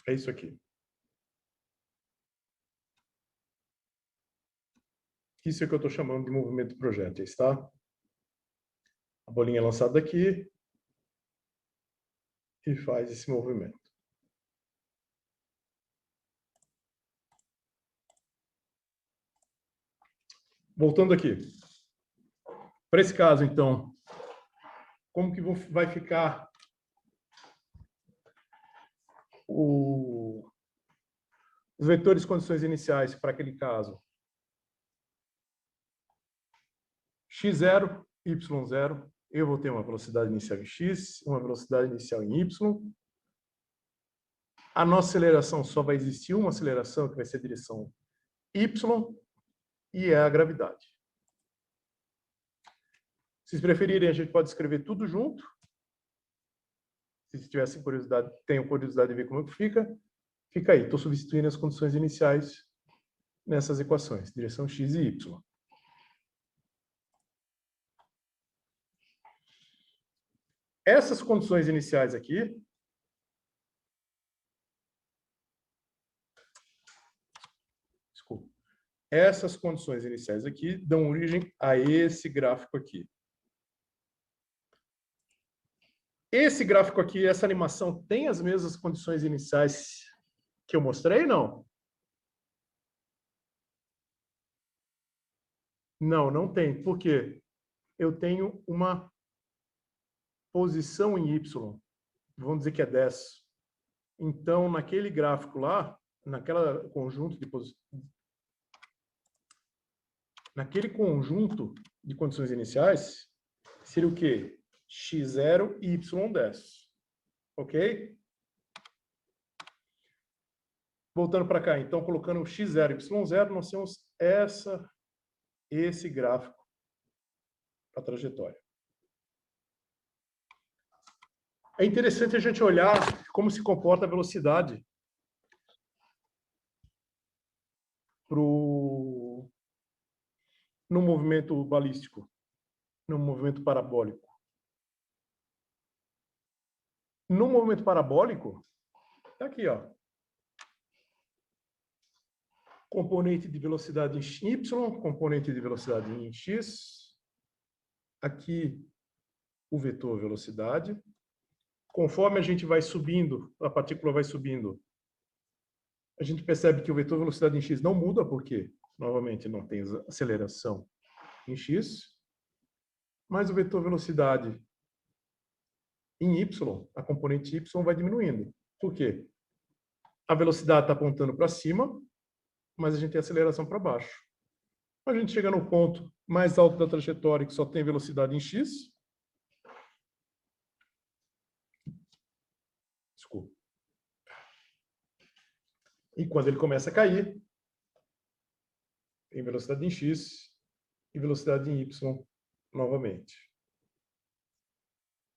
É isso aqui. Isso é que eu estou chamando de movimento de projéteis, tá? A bolinha é lançada daqui e faz esse movimento. Voltando aqui. Para esse caso, então, como que vai ficar os vetores de condições iniciais para aquele caso? x0, y0. Eu vou ter uma velocidade inicial em x, uma velocidade inicial em y. A nossa aceleração só vai existir uma aceleração, que vai ser a direção y, e é a gravidade. Se vocês preferirem, a gente pode escrever tudo junto. Se vocês tivessem curiosidade, tenham curiosidade de ver como é que fica, fica aí. Estou substituindo as condições iniciais nessas equações, direção x e y. Essas condições iniciais aqui, desculpa, essas condições iniciais aqui dão origem a esse gráfico aqui. Esse gráfico aqui, essa animação, tem as mesmas condições iniciais que eu mostrei, não? Não, não tem. Por quê? Eu tenho uma posição em y, vamos dizer que é 10. Então, naquele gráfico lá, naquele conjunto de condições iniciais, seria o quê? x0 e y10. Ok? Voltando para cá, então, colocando x0 e y0, nós temos esse gráfico para a trajetória. É interessante a gente olhar como se comporta a velocidade no movimento balístico, no movimento parabólico. No movimento parabólico, está aqui, ó. Componente de velocidade em y, componente de velocidade em x. Aqui, o vetor velocidade. Conforme a gente vai subindo, a partícula vai subindo, a gente percebe que o vetor velocidade em x não muda, porque, novamente, não tem aceleração em x. Mas o vetor velocidade em y, a componente y, vai diminuindo. Por quê? A velocidade está apontando para cima, mas a gente tem aceleração para baixo. A gente chega no ponto mais alto da trajetória, que só tem velocidade em x. Desculpa. E quando ele começa a cair, tem velocidade em x e velocidade em y novamente.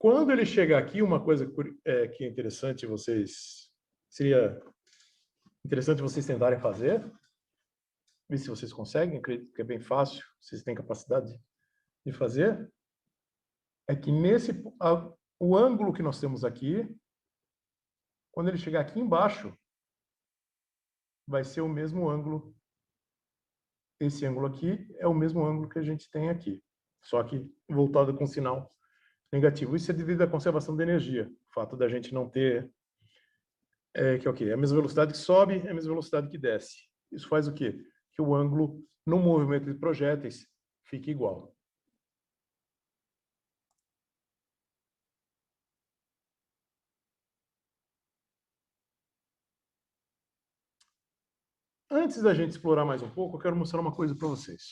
Quando ele chega aqui, uma coisa que é interessante seria interessante vocês tentarem fazer, ver se vocês conseguem, acredito que é bem fácil, vocês têm capacidade de fazer, é que o ângulo que nós temos aqui, quando ele chegar aqui embaixo, vai ser o mesmo ângulo. Esse ângulo aqui é o mesmo ângulo que a gente tem aqui, só que voltado com sinal negativo. Isso é devido à conservação de energia, o fato da gente não ter que é o quê? É a mesma velocidade que sobe, é a mesma velocidade que desce. Isso faz o quê? Que o ângulo no movimento de projéteis fique igual. Antes da gente explorar mais um pouco, eu quero mostrar uma coisa para vocês.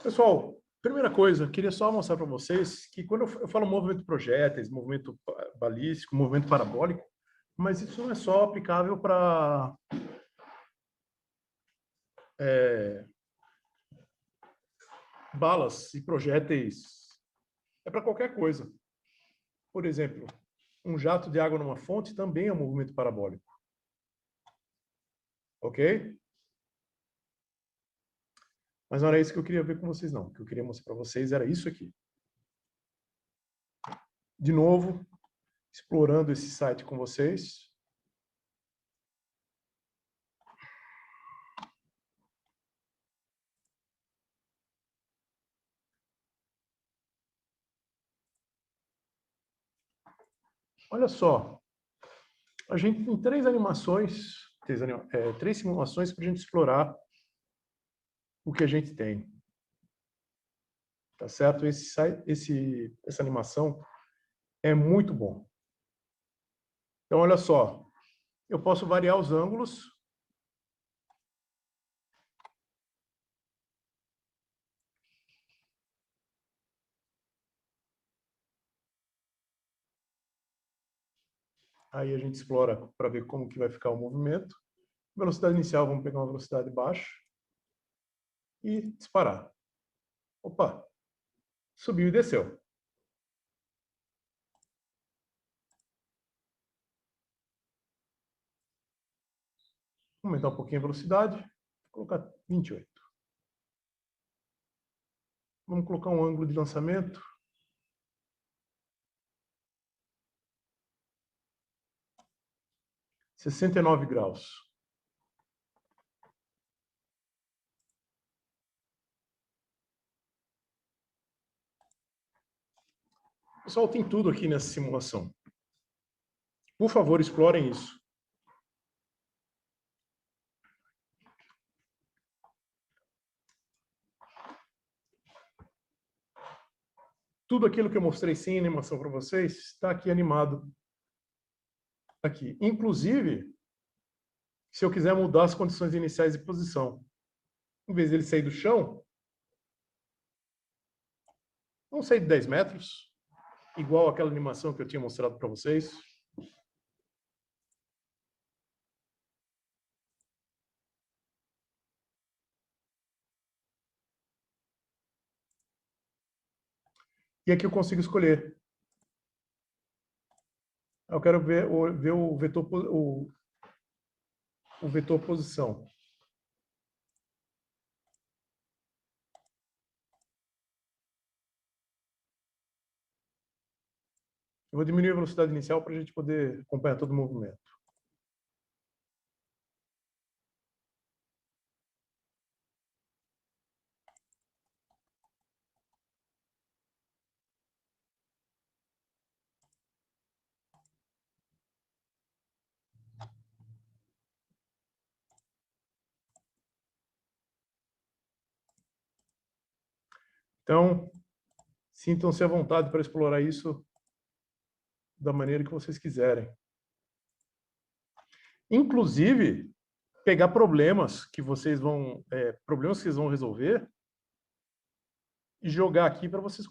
Pessoal, Primeira coisa, queria só mostrar para vocês que quando eu falo movimento projéteis, movimento balístico, movimento parabólico, mas isso não é só aplicável para balas e projéteis, é para qualquer coisa. Por exemplo, um jato de água numa fonte também é um movimento parabólico. Ok? Mas não era isso que eu queria ver com vocês, não. O que eu queria mostrar para vocês era isso aqui. De novo, explorando esse site com vocês. Olha só. A gente tem três simulações para a gente explorar o que a gente tem. Tá certo? Essa animação é muito bom. Então, olha só. Eu posso variar os ângulos. Aí a gente explora para ver como que vai ficar o movimento. Velocidade inicial, vamos pegar uma velocidade baixa. E disparar. Opa! Subiu e desceu. Vou aumentar um pouquinho a velocidade. Vou colocar 28. Vamos colocar um ângulo de lançamento. 69 graus. Pessoal, tem tudo aqui nessa simulação. Por favor, explorem isso. Tudo aquilo que eu mostrei sem animação para vocês está aqui animado. Aqui. Inclusive, se eu quiser mudar as condições iniciais de posição. Em vez dele sair do chão, vamos sair de 10 metros, igual aquela animação que eu tinha mostrado para vocês. E aqui eu consigo escolher. Eu quero ver o vetor posição. Eu vou diminuir a velocidade inicial para a gente poder acompanhar todo o movimento. Então, sintam-se à vontade para explorar isso da maneira que vocês quiserem. Inclusive, pegar problemas que vocês vão resolver e jogar aqui para vocês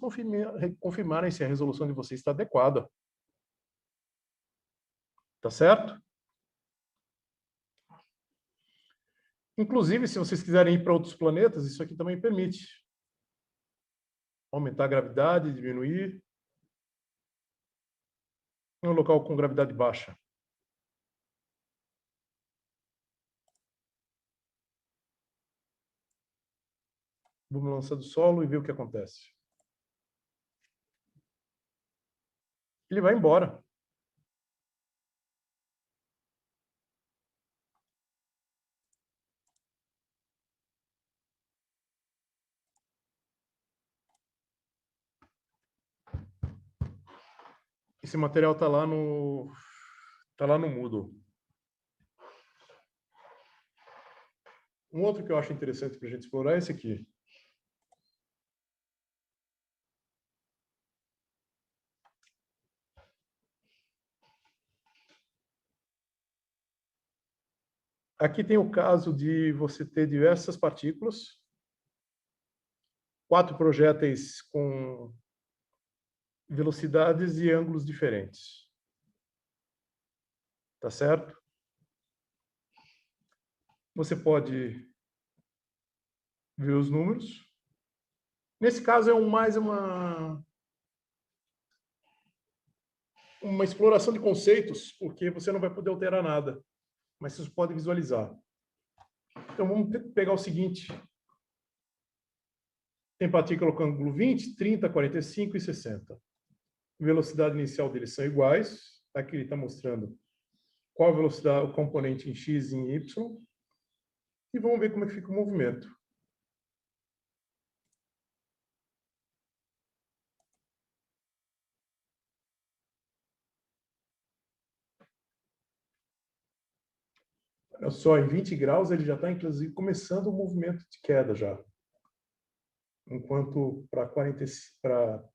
confirmarem se a resolução de vocês está adequada. Tá certo? Inclusive, se vocês quiserem ir para outros planetas, isso aqui também permite. Aumentar a gravidade, diminuir. Em um local com gravidade baixa. Vamos lançar do solo e ver o que acontece. Ele vai embora. Esse material está lá no Moodle. Um outro que eu acho interessante para a gente explorar é esse aqui. Aqui tem o caso de você ter diversas partículas 4 projéteis com velocidades e ângulos diferentes. Tá certo? Você pode ver os números. Nesse caso, é mais uma exploração de conceitos, porque você não vai poder alterar nada, mas você pode visualizar. Então, vamos pegar o seguinte. Tem partícula com ângulo 20, 30, 45 e 60. Velocidade inicial deles são iguais. Aqui ele está mostrando qual a velocidade, o componente em x e em y. E vamos ver como é que fica o movimento. Olha só, em 20 graus ele já está, inclusive, começando o movimento de queda já. Enquanto para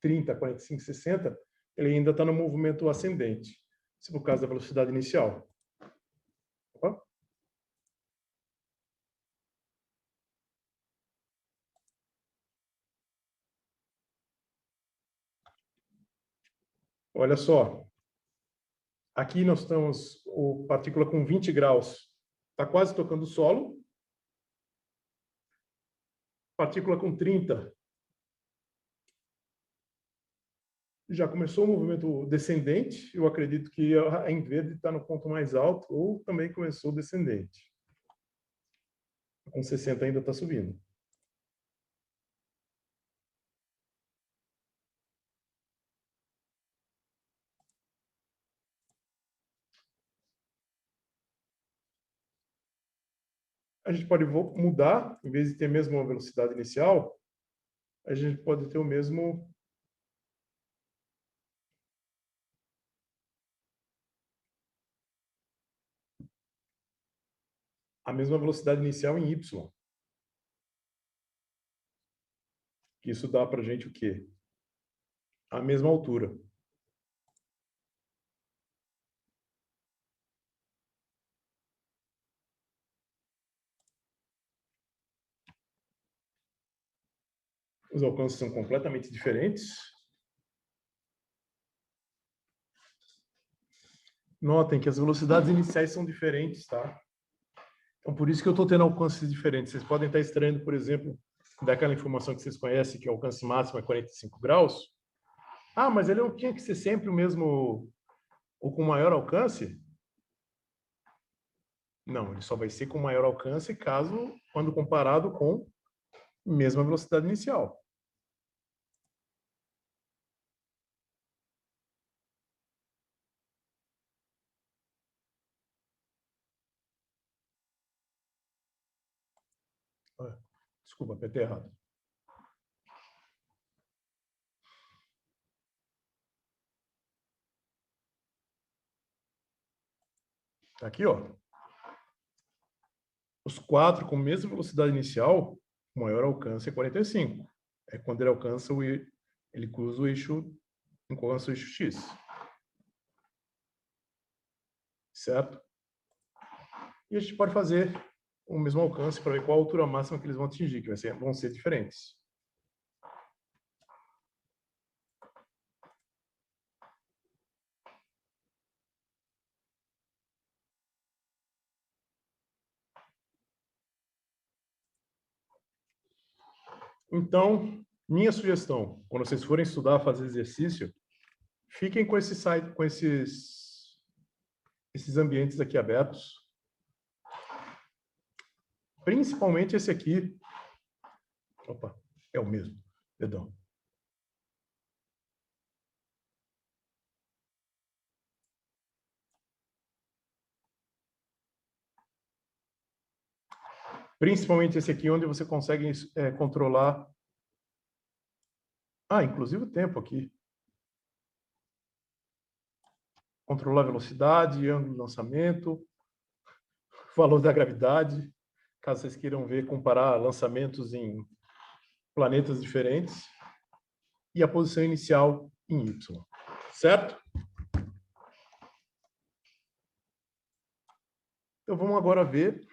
30, 45, 60, ele ainda está no movimento ascendente. Isso por causa da velocidade inicial. Opa. Olha só. Aqui nós estamos, o partícula com 20 graus está quase tocando o solo. Partícula com 30 já começou o movimento descendente. Eu acredito que a em verde está no ponto mais alto, ou também começou descendente. Com 60 ainda está subindo. A gente pode mudar, em vez de ter mesmo a velocidade inicial, a gente pode ter o mesmo a mesma velocidade inicial em y. Isso dá para a gente o quê? A mesma altura. Os alcances são completamente diferentes. Notem que as velocidades iniciais são diferentes, tá? Então, por isso que eu estou tendo alcances diferentes. Vocês podem estar estranhando, por exemplo, daquela informação que vocês conhecem, que o alcance máximo é 45 graus. Ah, mas ele não tinha que ser sempre o mesmo, ou com maior alcance? Não, ele só vai ser com maior alcance caso, quando comparado com a mesma velocidade inicial. Desculpa, apertei errado. Tá aqui, ó. Os 4 com a mesma velocidade inicial, o maior alcance é 45. É quando ele alcança ele cruza o eixo, alcança o eixo X. Certo? E a gente pode fazer o mesmo alcance para ver qual a altura máxima que eles vão atingir, que vão ser diferentes. Então, minha sugestão, quando vocês forem estudar, fazer exercício, fiquem com esse site, com esses ambientes aqui abertos. Principalmente esse aqui. Opa, é o mesmo. Perdão. Principalmente esse aqui, onde você consegue controlar. Ah, inclusive o tempo aqui. Controlar a velocidade, ângulo de lançamento, valor da gravidade, caso vocês queiram ver, comparar lançamentos em planetas diferentes, e a posição inicial em Y. Certo? Então vamos agora ver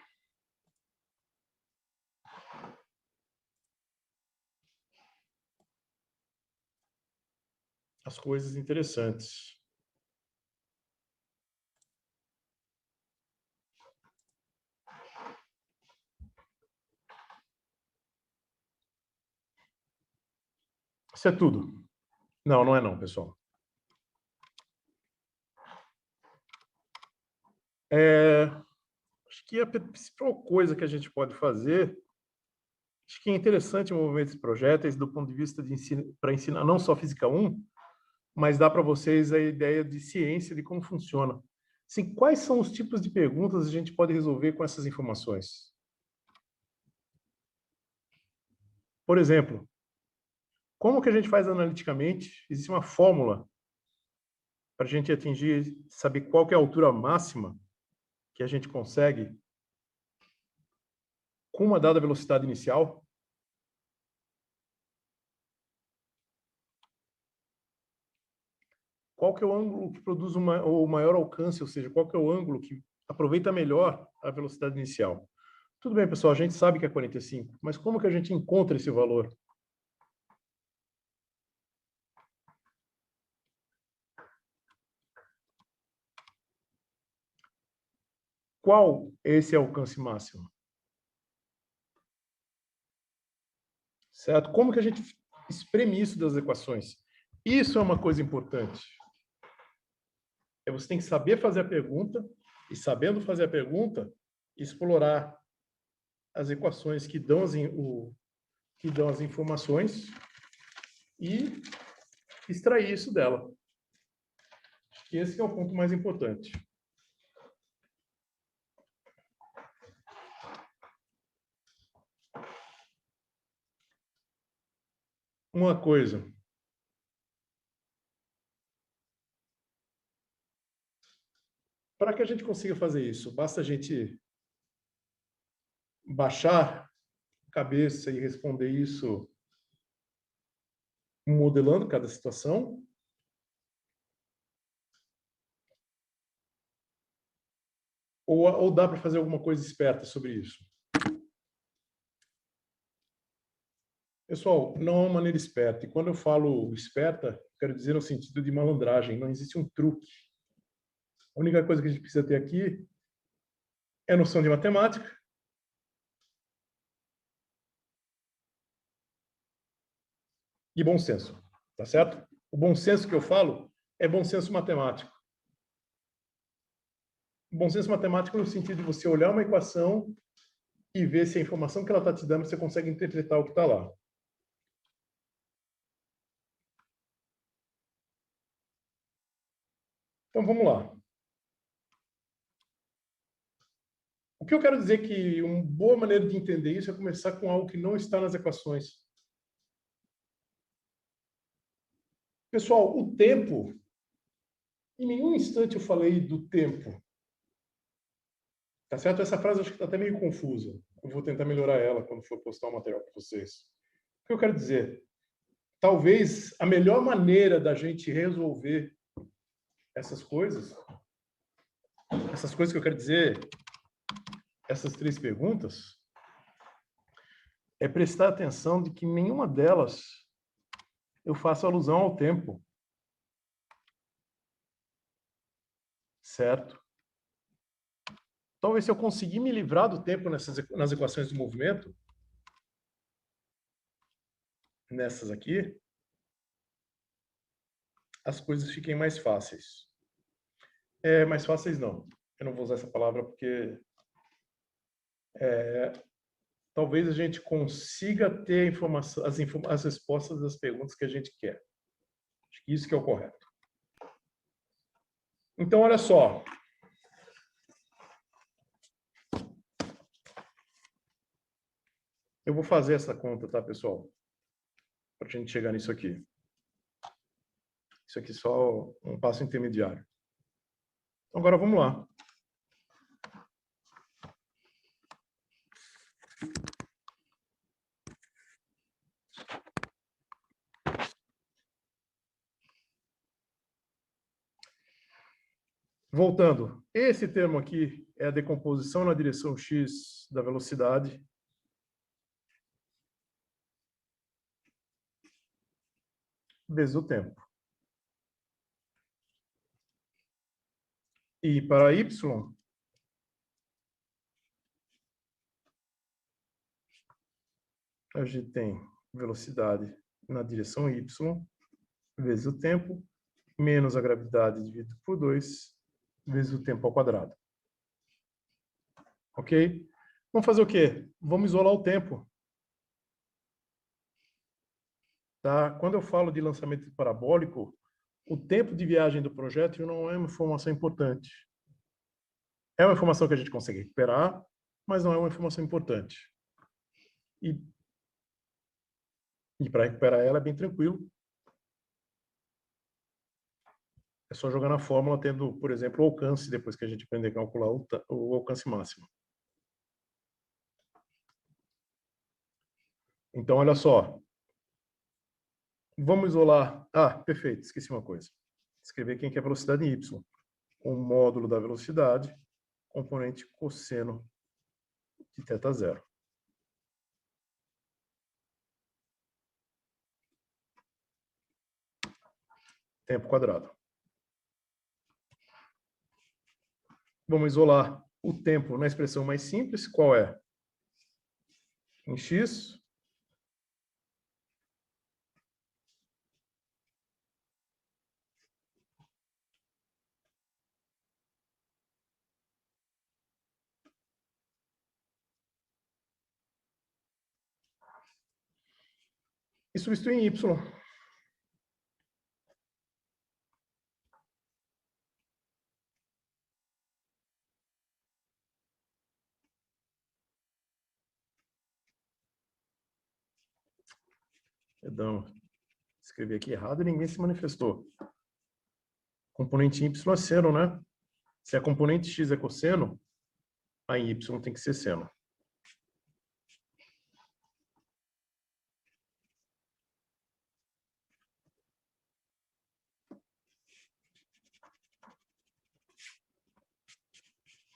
as coisas interessantes. Isso é tudo. Não, não é não, pessoal. Acho que a principal coisa que a gente pode fazer, acho que é interessante o movimento desse projeto, é do ponto de vista de ensino, para ensinar não só Física 1, mas dá para vocês a ideia de ciência, de como funciona. Assim, quais são os tipos de perguntas a gente pode resolver com essas informações? Por exemplo, como que a gente faz analiticamente? Existe uma fórmula para a gente atingir, saber qual que é a altura máxima que a gente consegue com uma dada velocidade inicial? Qual que é o ângulo que produz o maior alcance, ou seja, qual que é o ângulo que aproveita melhor a velocidade inicial? Tudo bem, pessoal, a gente sabe que é 45, mas como que a gente encontra esse valor? Qual é esse alcance máximo? Certo? Como que a gente espreme isso das equações? Isso é uma coisa importante. Você tem que saber fazer a pergunta e, sabendo fazer a pergunta, explorar as equações que dão as informações e extrair isso dela. Acho que esse é o ponto mais importante. Uma coisa. Para que a gente consiga fazer isso, basta a gente baixar a cabeça e responder isso modelando cada situação. Ou dá para fazer alguma coisa esperta sobre isso? Pessoal, não é uma maneira esperta. E quando eu falo esperta, quero dizer no sentido de malandragem. Não existe um truque. A única coisa que a gente precisa ter aqui é noção de matemática e bom senso. Tá certo? O bom senso que eu falo é bom senso matemático. Bom senso matemático no sentido de você olhar uma equação e ver se a informação que ela está te dando você consegue interpretar o que está lá. Então vamos lá. O que eu quero dizer que uma boa maneira de entender isso é começar com algo que não está nas equações. Pessoal, o tempo, em nenhum instante eu falei do tempo. Tá certo? Essa frase eu acho que está até meio confusa. Eu vou tentar melhorar ela quando for postar o material para vocês. O que eu quero dizer? Talvez a melhor maneira da gente resolver essas coisas que eu quero dizer, essas três perguntas, é prestar atenção de que nenhuma delas eu faço alusão ao tempo. Certo? Talvez se eu conseguir me livrar do tempo nas equações do movimento, nessas aqui, as coisas fiquem mais fáceis. Mais fáceis não. Eu não vou usar essa palavra porque talvez a gente consiga ter as respostas das perguntas que a gente quer. Acho que isso que é o correto. Então, olha só. Eu vou fazer essa conta, tá, pessoal? Para a gente chegar nisso aqui. Isso aqui é só um passo intermediário. Então, agora vamos lá. Voltando, esse termo aqui é a decomposição na direção x da velocidade vezes o tempo. E para y, a gente tem velocidade na direção y vezes o tempo, menos a gravidade dividido por 2, vezes o tempo ao quadrado. Ok? Vamos fazer o quê? Vamos isolar o tempo. Tá? Quando eu falo de lançamento parabólico, o tempo de viagem do projétil não é uma informação importante. É uma informação que a gente consegue recuperar, mas não é uma informação importante. E para recuperar ela é bem tranquilo. É só jogar na fórmula tendo, por exemplo, o alcance, depois que a gente aprender a calcular o alcance máximo. Então, olha só. Vamos isolar... Ah, perfeito, esqueci uma coisa. Escrever quem que é a velocidade em y. O módulo da velocidade, componente cosseno de θ0. Tempo quadrado. Vamos isolar o tempo na expressão mais simples. Qual é? Em x. E substituir em y. Perdão, escrevi aqui errado e ninguém se manifestou. Componente y é seno, né? Se a componente x é cosseno, a em y tem que ser seno.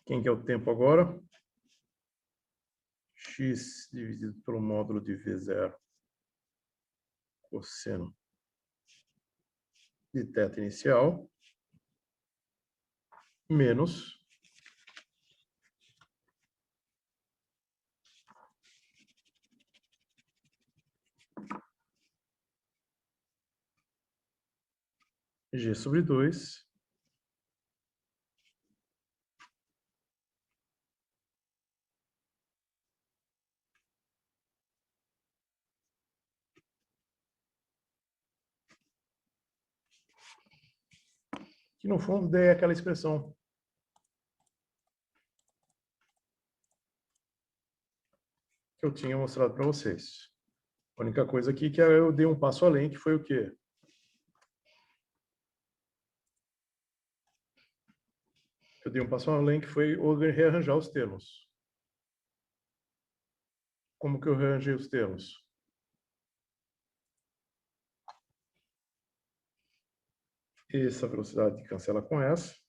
Quem que é o tempo agora? X dividido pelo módulo de V0 cosseno de θ inicial menos G sobre 2 que no fundo é aquela expressão que eu tinha mostrado para vocês. A única coisa aqui que eu dei um passo além, que foi o quê? Eu dei um passo além, que foi rearranjar os termos. Como que eu rearranjei os termos? Essa velocidade cancela com essa.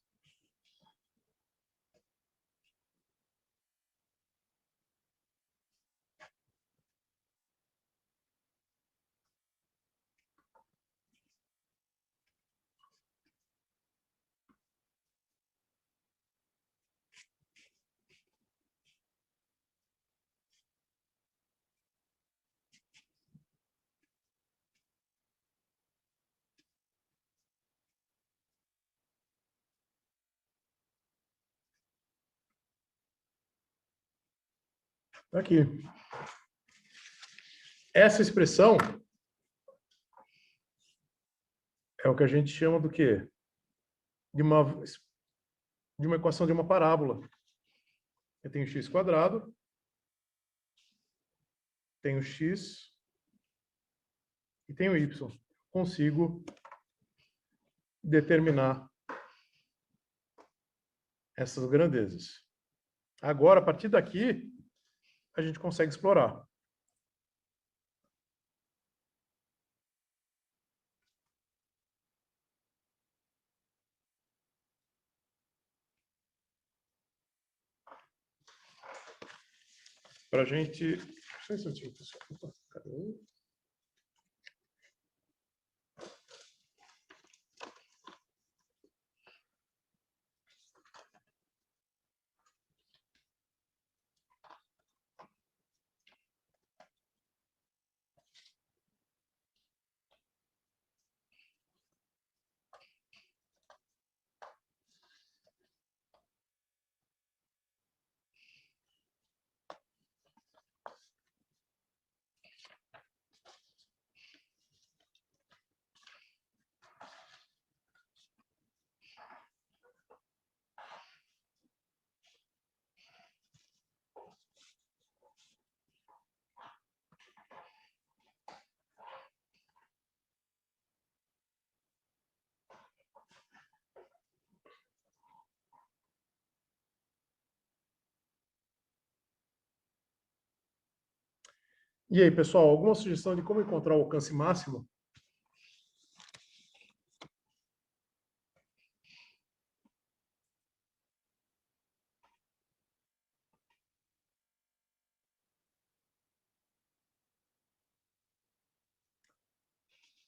Aqui. Essa expressão é o que a gente chama do quê? De uma equação de uma parábola. Eu tenho x quadrado, tenho x e tenho y. Consigo determinar essas grandezas. Agora, a partir daqui, a gente consegue explorar. Para a gente... Só um instantinho, pessoal. Opa, cadê? E aí, pessoal, alguma sugestão de como encontrar o alcance máximo?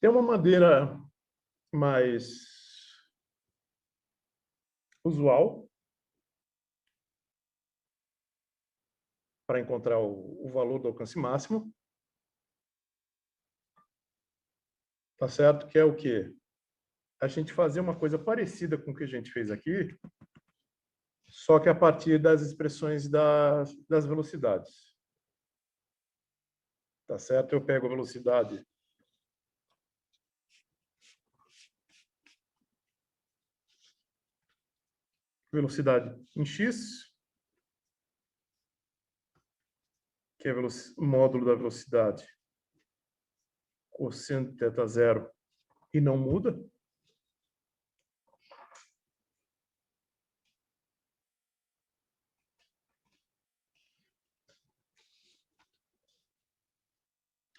Tem uma maneira mais usual para encontrar o valor do alcance máximo. Tá certo? Que é o quê? A gente fazer uma coisa parecida com o que a gente fez aqui, só que a partir das expressões das velocidades. Tá certo? Eu pego a velocidade em x, que é o módulo da velocidade cosseno de θ zero e não muda.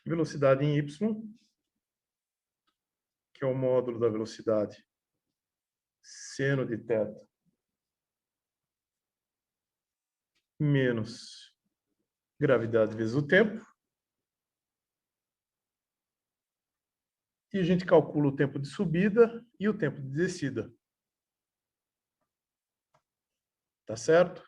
Velocidade em y, que é o módulo da velocidade seno de θ menos gravidade vezes o tempo. E a gente calcula o tempo de subida e o tempo de descida. Tá certo?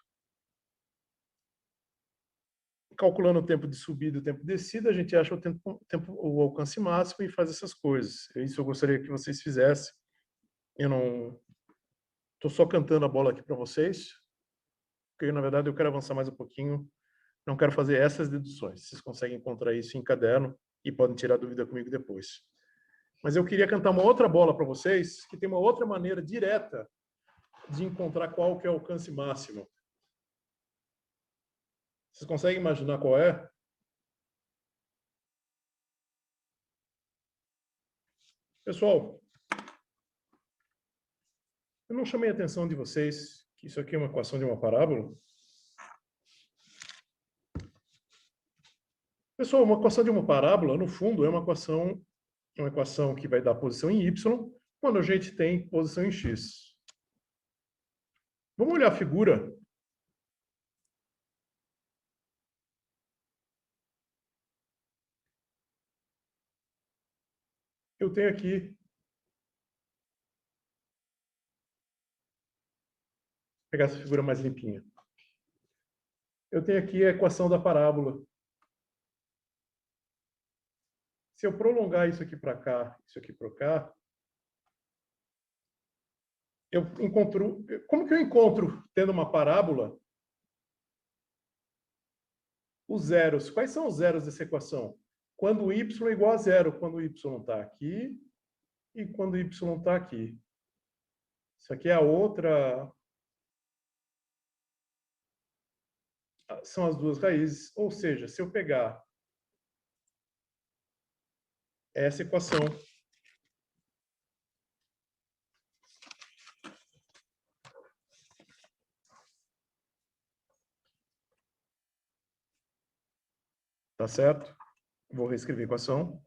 Calculando o tempo de subida e o tempo de descida, a gente acha o alcance máximo e faz essas coisas. Isso eu gostaria que vocês fizessem. Eu não estou só cantando a bola aqui para vocês, porque na verdade eu quero avançar mais um pouquinho. Não quero fazer essas deduções. Vocês conseguem encontrar isso em caderno e podem tirar dúvida comigo depois. Mas eu queria cantar uma outra bola para vocês, que tem uma outra maneira direta de encontrar qual que é o alcance máximo. Vocês conseguem imaginar qual é? Pessoal, eu não chamei a atenção de vocês que isso aqui é uma equação de uma parábola. Pessoal, uma equação de uma parábola, no fundo, é uma equação que vai dar posição em y quando a gente tem posição em x. Vamos olhar a figura. Eu tenho aqui, vou pegar essa figura mais limpinha. Eu tenho aqui a equação da parábola. Se eu prolongar isso aqui para cá, isso aqui para cá, eu encontro. Como que eu encontro, tendo uma parábola, os zeros? Quais são os zeros dessa equação? Quando o y é igual a zero, quando o y está aqui e quando o y está aqui. Isso aqui é a outra. São as duas raízes. Ou seja, se eu pegar essa equação tá certo? Vou reescrever a equação.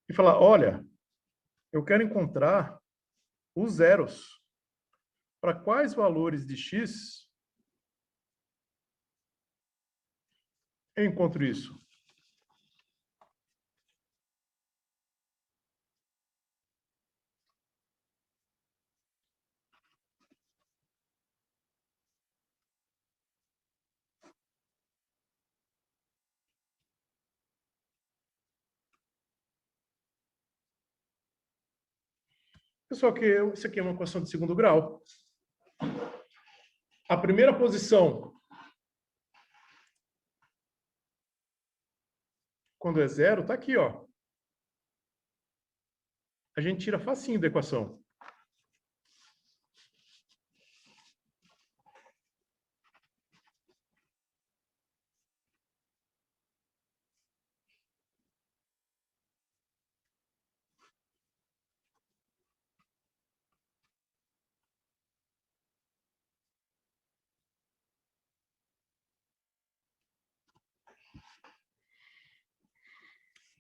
E falar, olha, eu quero encontrar os zeros. Para quais valores de x eu encontro isso? Pessoal, isso aqui é uma equação de segundo grau. A primeira posição, quando é zero, está aqui, ó. A gente tira facinho da equação.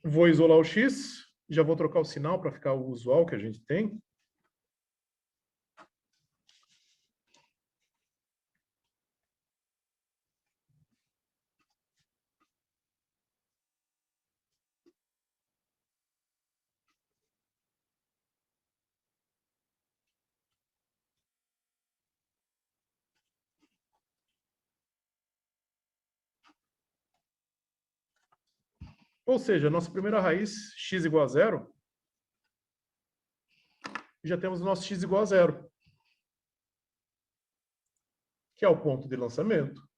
Vou isolar o x, já vou trocar o sinal para ficar o usual que a gente tem. Ou seja, nossa primeira raiz, x igual a zero, já temos o nosso x igual a zero, que é o ponto de lançamento.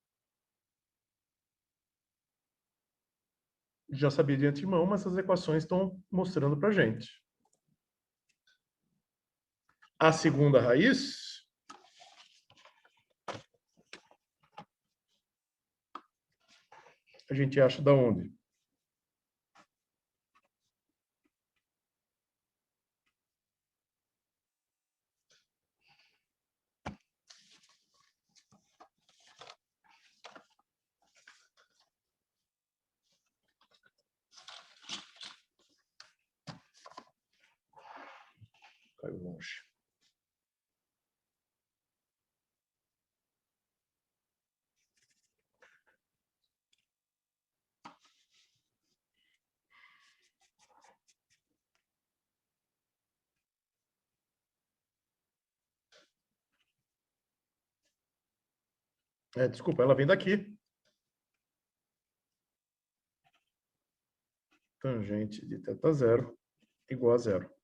Já sabia de antemão, mas as equações estão mostrando para a gente. A segunda raiz a gente acha da onde? Caiu longe. Desculpa, ela vem daqui. Tangente de θ zero igual a zero.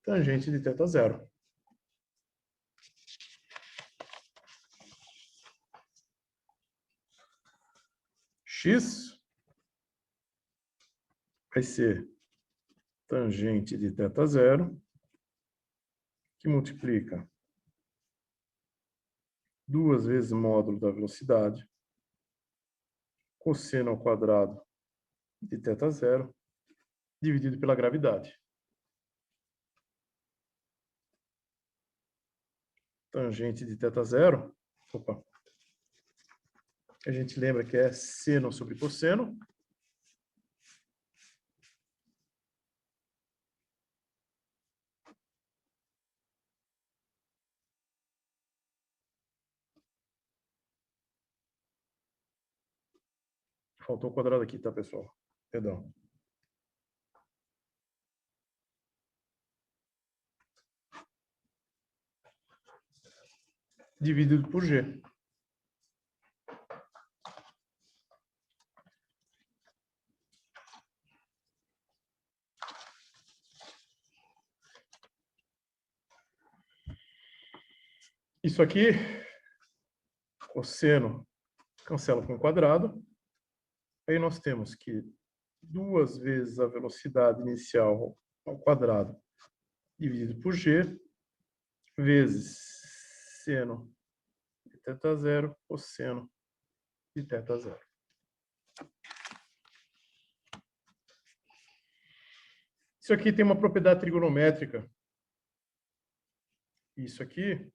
Tangente de θ zero. X vai ser tangente de θ zero, que multiplica 2 vezes o módulo da velocidade, cosseno ao quadrado de θ zero, dividido pela gravidade. Tangente de θ zero, a gente lembra que é seno sobre cosseno. Faltou o quadrado aqui, tá, pessoal? Perdão. Dividido por G. Isso aqui, cosseno, cancela com o quadrado. Aí nós temos que 2 vezes a velocidade inicial ao quadrado dividido por G, vezes seno de θ zero, cosseno de θ zero. Isso aqui tem uma propriedade trigonométrica. Isso aqui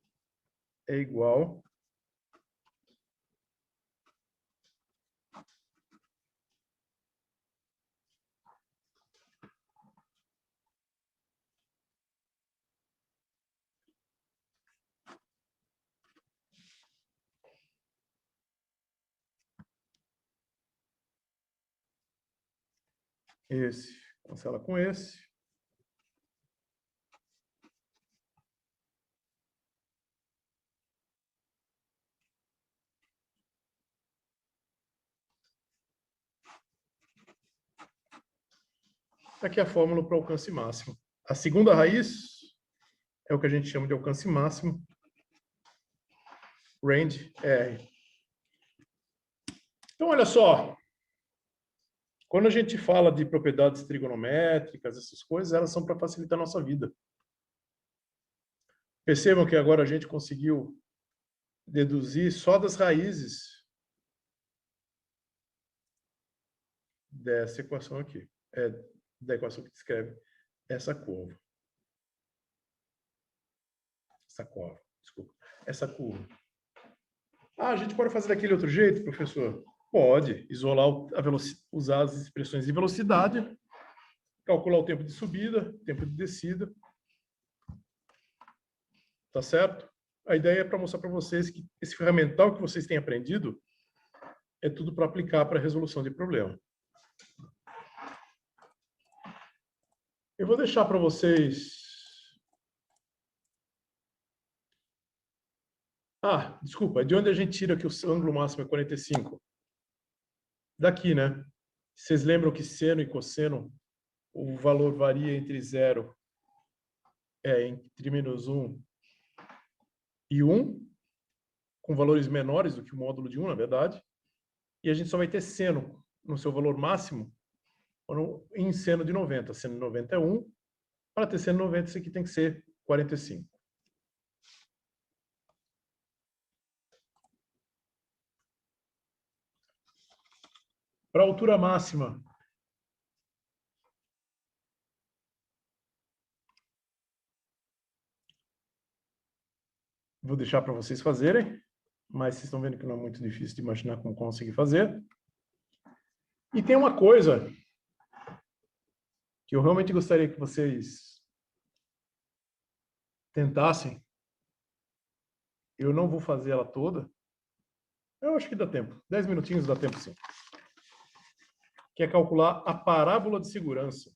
é igual esse, cancela com esse. Aqui é a fórmula para o alcance máximo. A segunda raiz é o que a gente chama de alcance máximo, range R. Então, olha só. Quando a gente fala de propriedades trigonométricas, essas coisas, elas são para facilitar a nossa vida. Percebam que agora a gente conseguiu deduzir só das raízes dessa equação aqui. Da equação que descreve essa curva. Essa curva. Ah, a gente pode fazer daquele outro jeito, professor? Pode. Isolar usar as expressões de velocidade, calcular o tempo de subida, tempo de descida. Tá certo? A ideia é para mostrar para vocês que esse ferramental que vocês têm aprendido é tudo para aplicar para a resolução de problema. Eu vou deixar para vocês... Ah, desculpa, de onde a gente tira que o ângulo máximo é 45? Daqui, né? Vocês lembram que seno e cosseno, o valor varia entre 0, entre -1 e 1, com valores menores do que o módulo de 1, na verdade. E a gente só vai ter seno no seu valor máximo em seno de 90. Seno de 90 é 1. Para ter seno de 90, isso aqui tem que ser 45. Para a altura máxima, vou deixar para vocês fazerem, mas vocês estão vendo que não é muito difícil de imaginar como conseguir fazer. E tem uma coisa que eu realmente gostaria que vocês tentassem. Eu não vou fazer ela toda. Eu acho que dá tempo. 10 minutinhos dá tempo, sim. Que é calcular a parábola de segurança.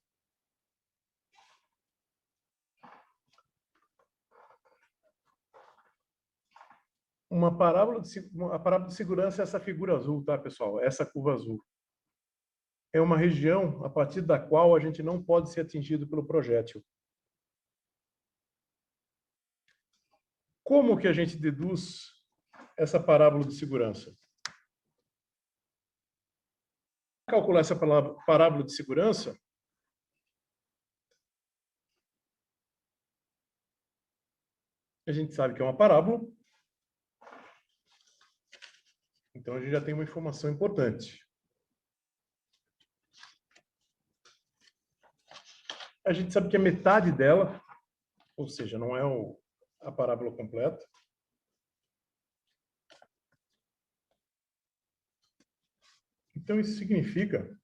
A parábola de segurança é essa figura azul, tá, pessoal? Essa curva azul. É uma região a partir da qual a gente não pode ser atingido pelo projétil. Como que a gente deduz essa parábola de segurança? Para calcular essa parábola de segurança, a gente sabe que é uma parábola. Então, a gente já tem uma informação importante. A gente sabe que a metade dela, ou seja, não é a parábola completa. Então, isso significa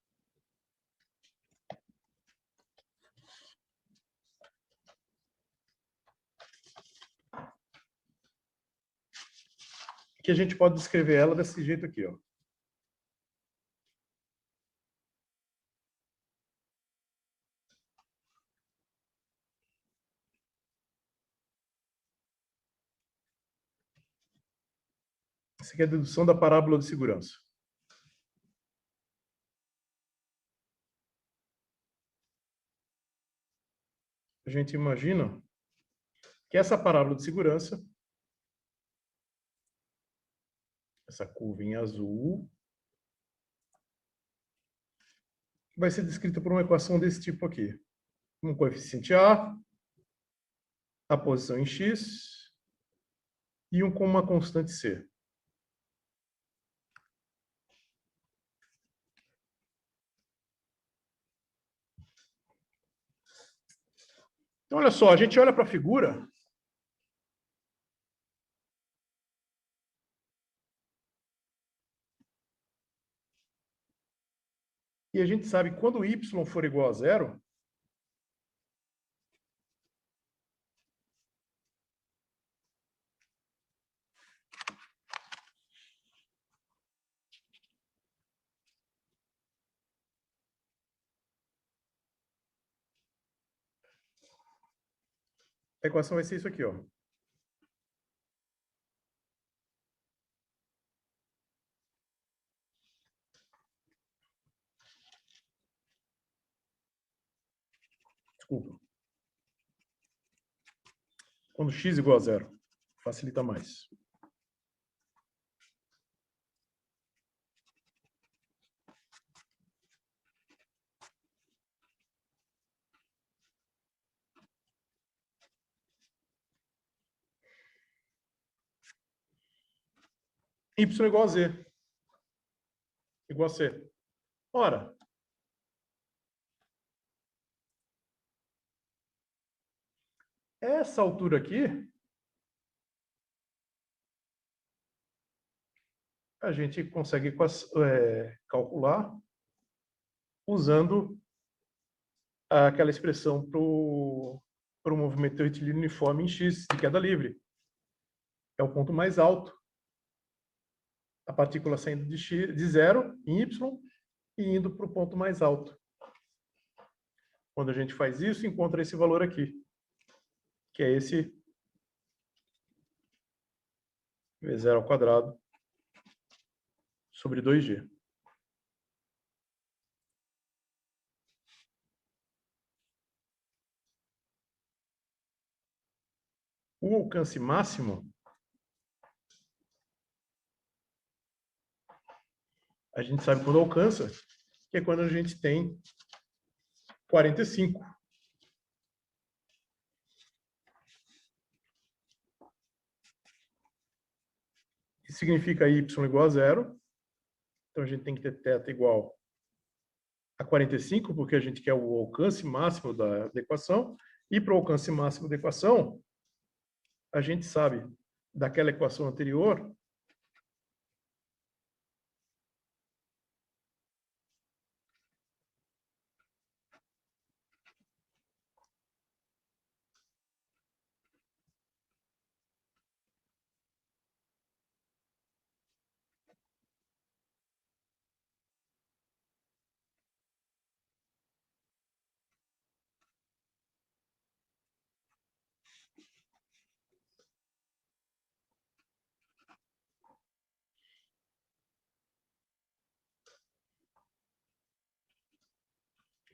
que a gente pode descrever ela desse jeito aqui, ó. Essa aqui é a dedução da parábola de segurança. A gente imagina que essa parábola de segurança, essa curva em azul, vai ser descrita por uma equação desse tipo aqui. Um coeficiente a posição em x e com uma constante c. Então, olha só, a gente olha para a figura e a gente sabe que quando y for igual a 0, a equação vai ser isso aqui, ó. Desculpa. Quando x igual a 0, facilita mais. y igual a z, igual a c. Ora, essa altura aqui, a gente consegue calcular usando aquela expressão para o movimento retilíneo uniforme em x de queda livre. É o ponto mais alto. A partícula saindo de zero em y e indo para o ponto mais alto. Quando a gente faz isso, encontra esse valor aqui, que é esse v0² sobre 2g. O alcance máximo, a gente sabe quando alcança, que é quando a gente tem 45. Que significa y igual a zero. Então, a gente tem que ter θ igual a 45, porque a gente quer o alcance máximo da equação. E para o alcance máximo da equação, a gente sabe daquela equação anterior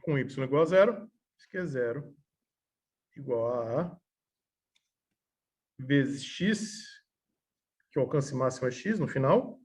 com y igual a zero, isso que é zero igual a vezes x, que o alcance máximo é x no final,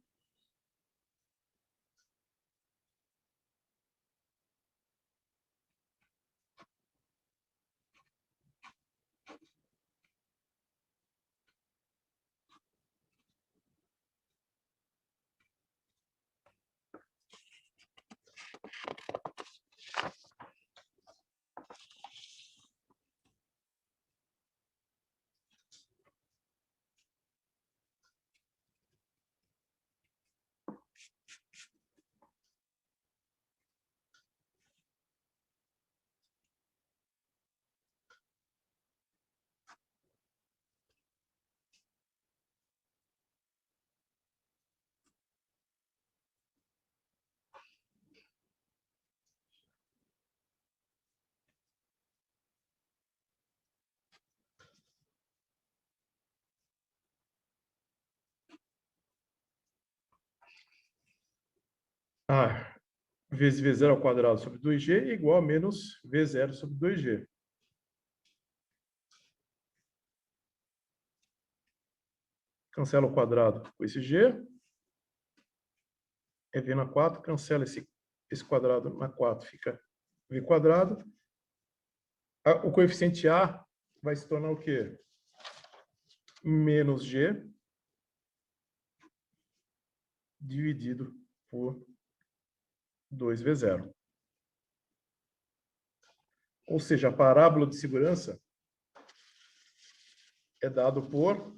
vezes v0² sobre 2g igual a menos v0 sobre 2g. Cancela o quadrado com esse g. É v na 4, cancela esse quadrado na 4, fica v². O coeficiente a vai se tornar o quê? Menos g dividido por 2v0. Ou seja, a parábola de segurança é dado por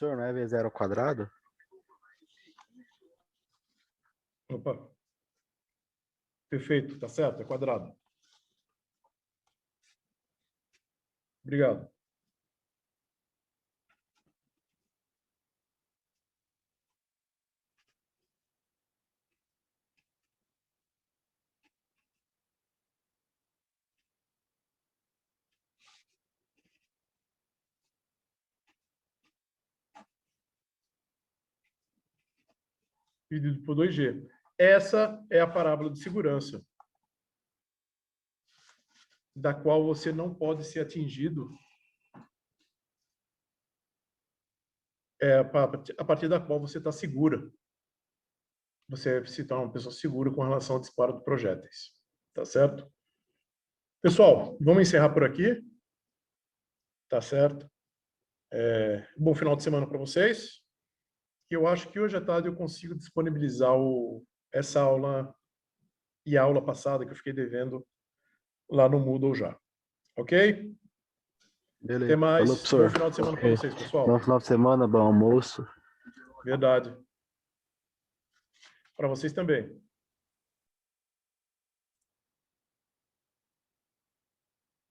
Professor, não é v0²? Opa. Perfeito, tá certo, é quadrado. Obrigado. Dividido por 2g. Essa é a parábola de segurança, da qual você não pode ser atingido a partir da qual você está segura. Você se torna uma pessoa segura com relação ao disparo de projéteis. Tá certo? Pessoal, vamos encerrar por aqui. Tá certo? Bom final de semana para vocês. Eu acho que hoje à tarde eu consigo disponibilizar essa aula e a aula passada que eu fiquei devendo lá no Moodle já. Ok? Beleza. Até mais. Falou, Bom professor. final de semana para Ok. vocês, pessoal. Bom final de semana, bom almoço. Verdade. Para vocês também.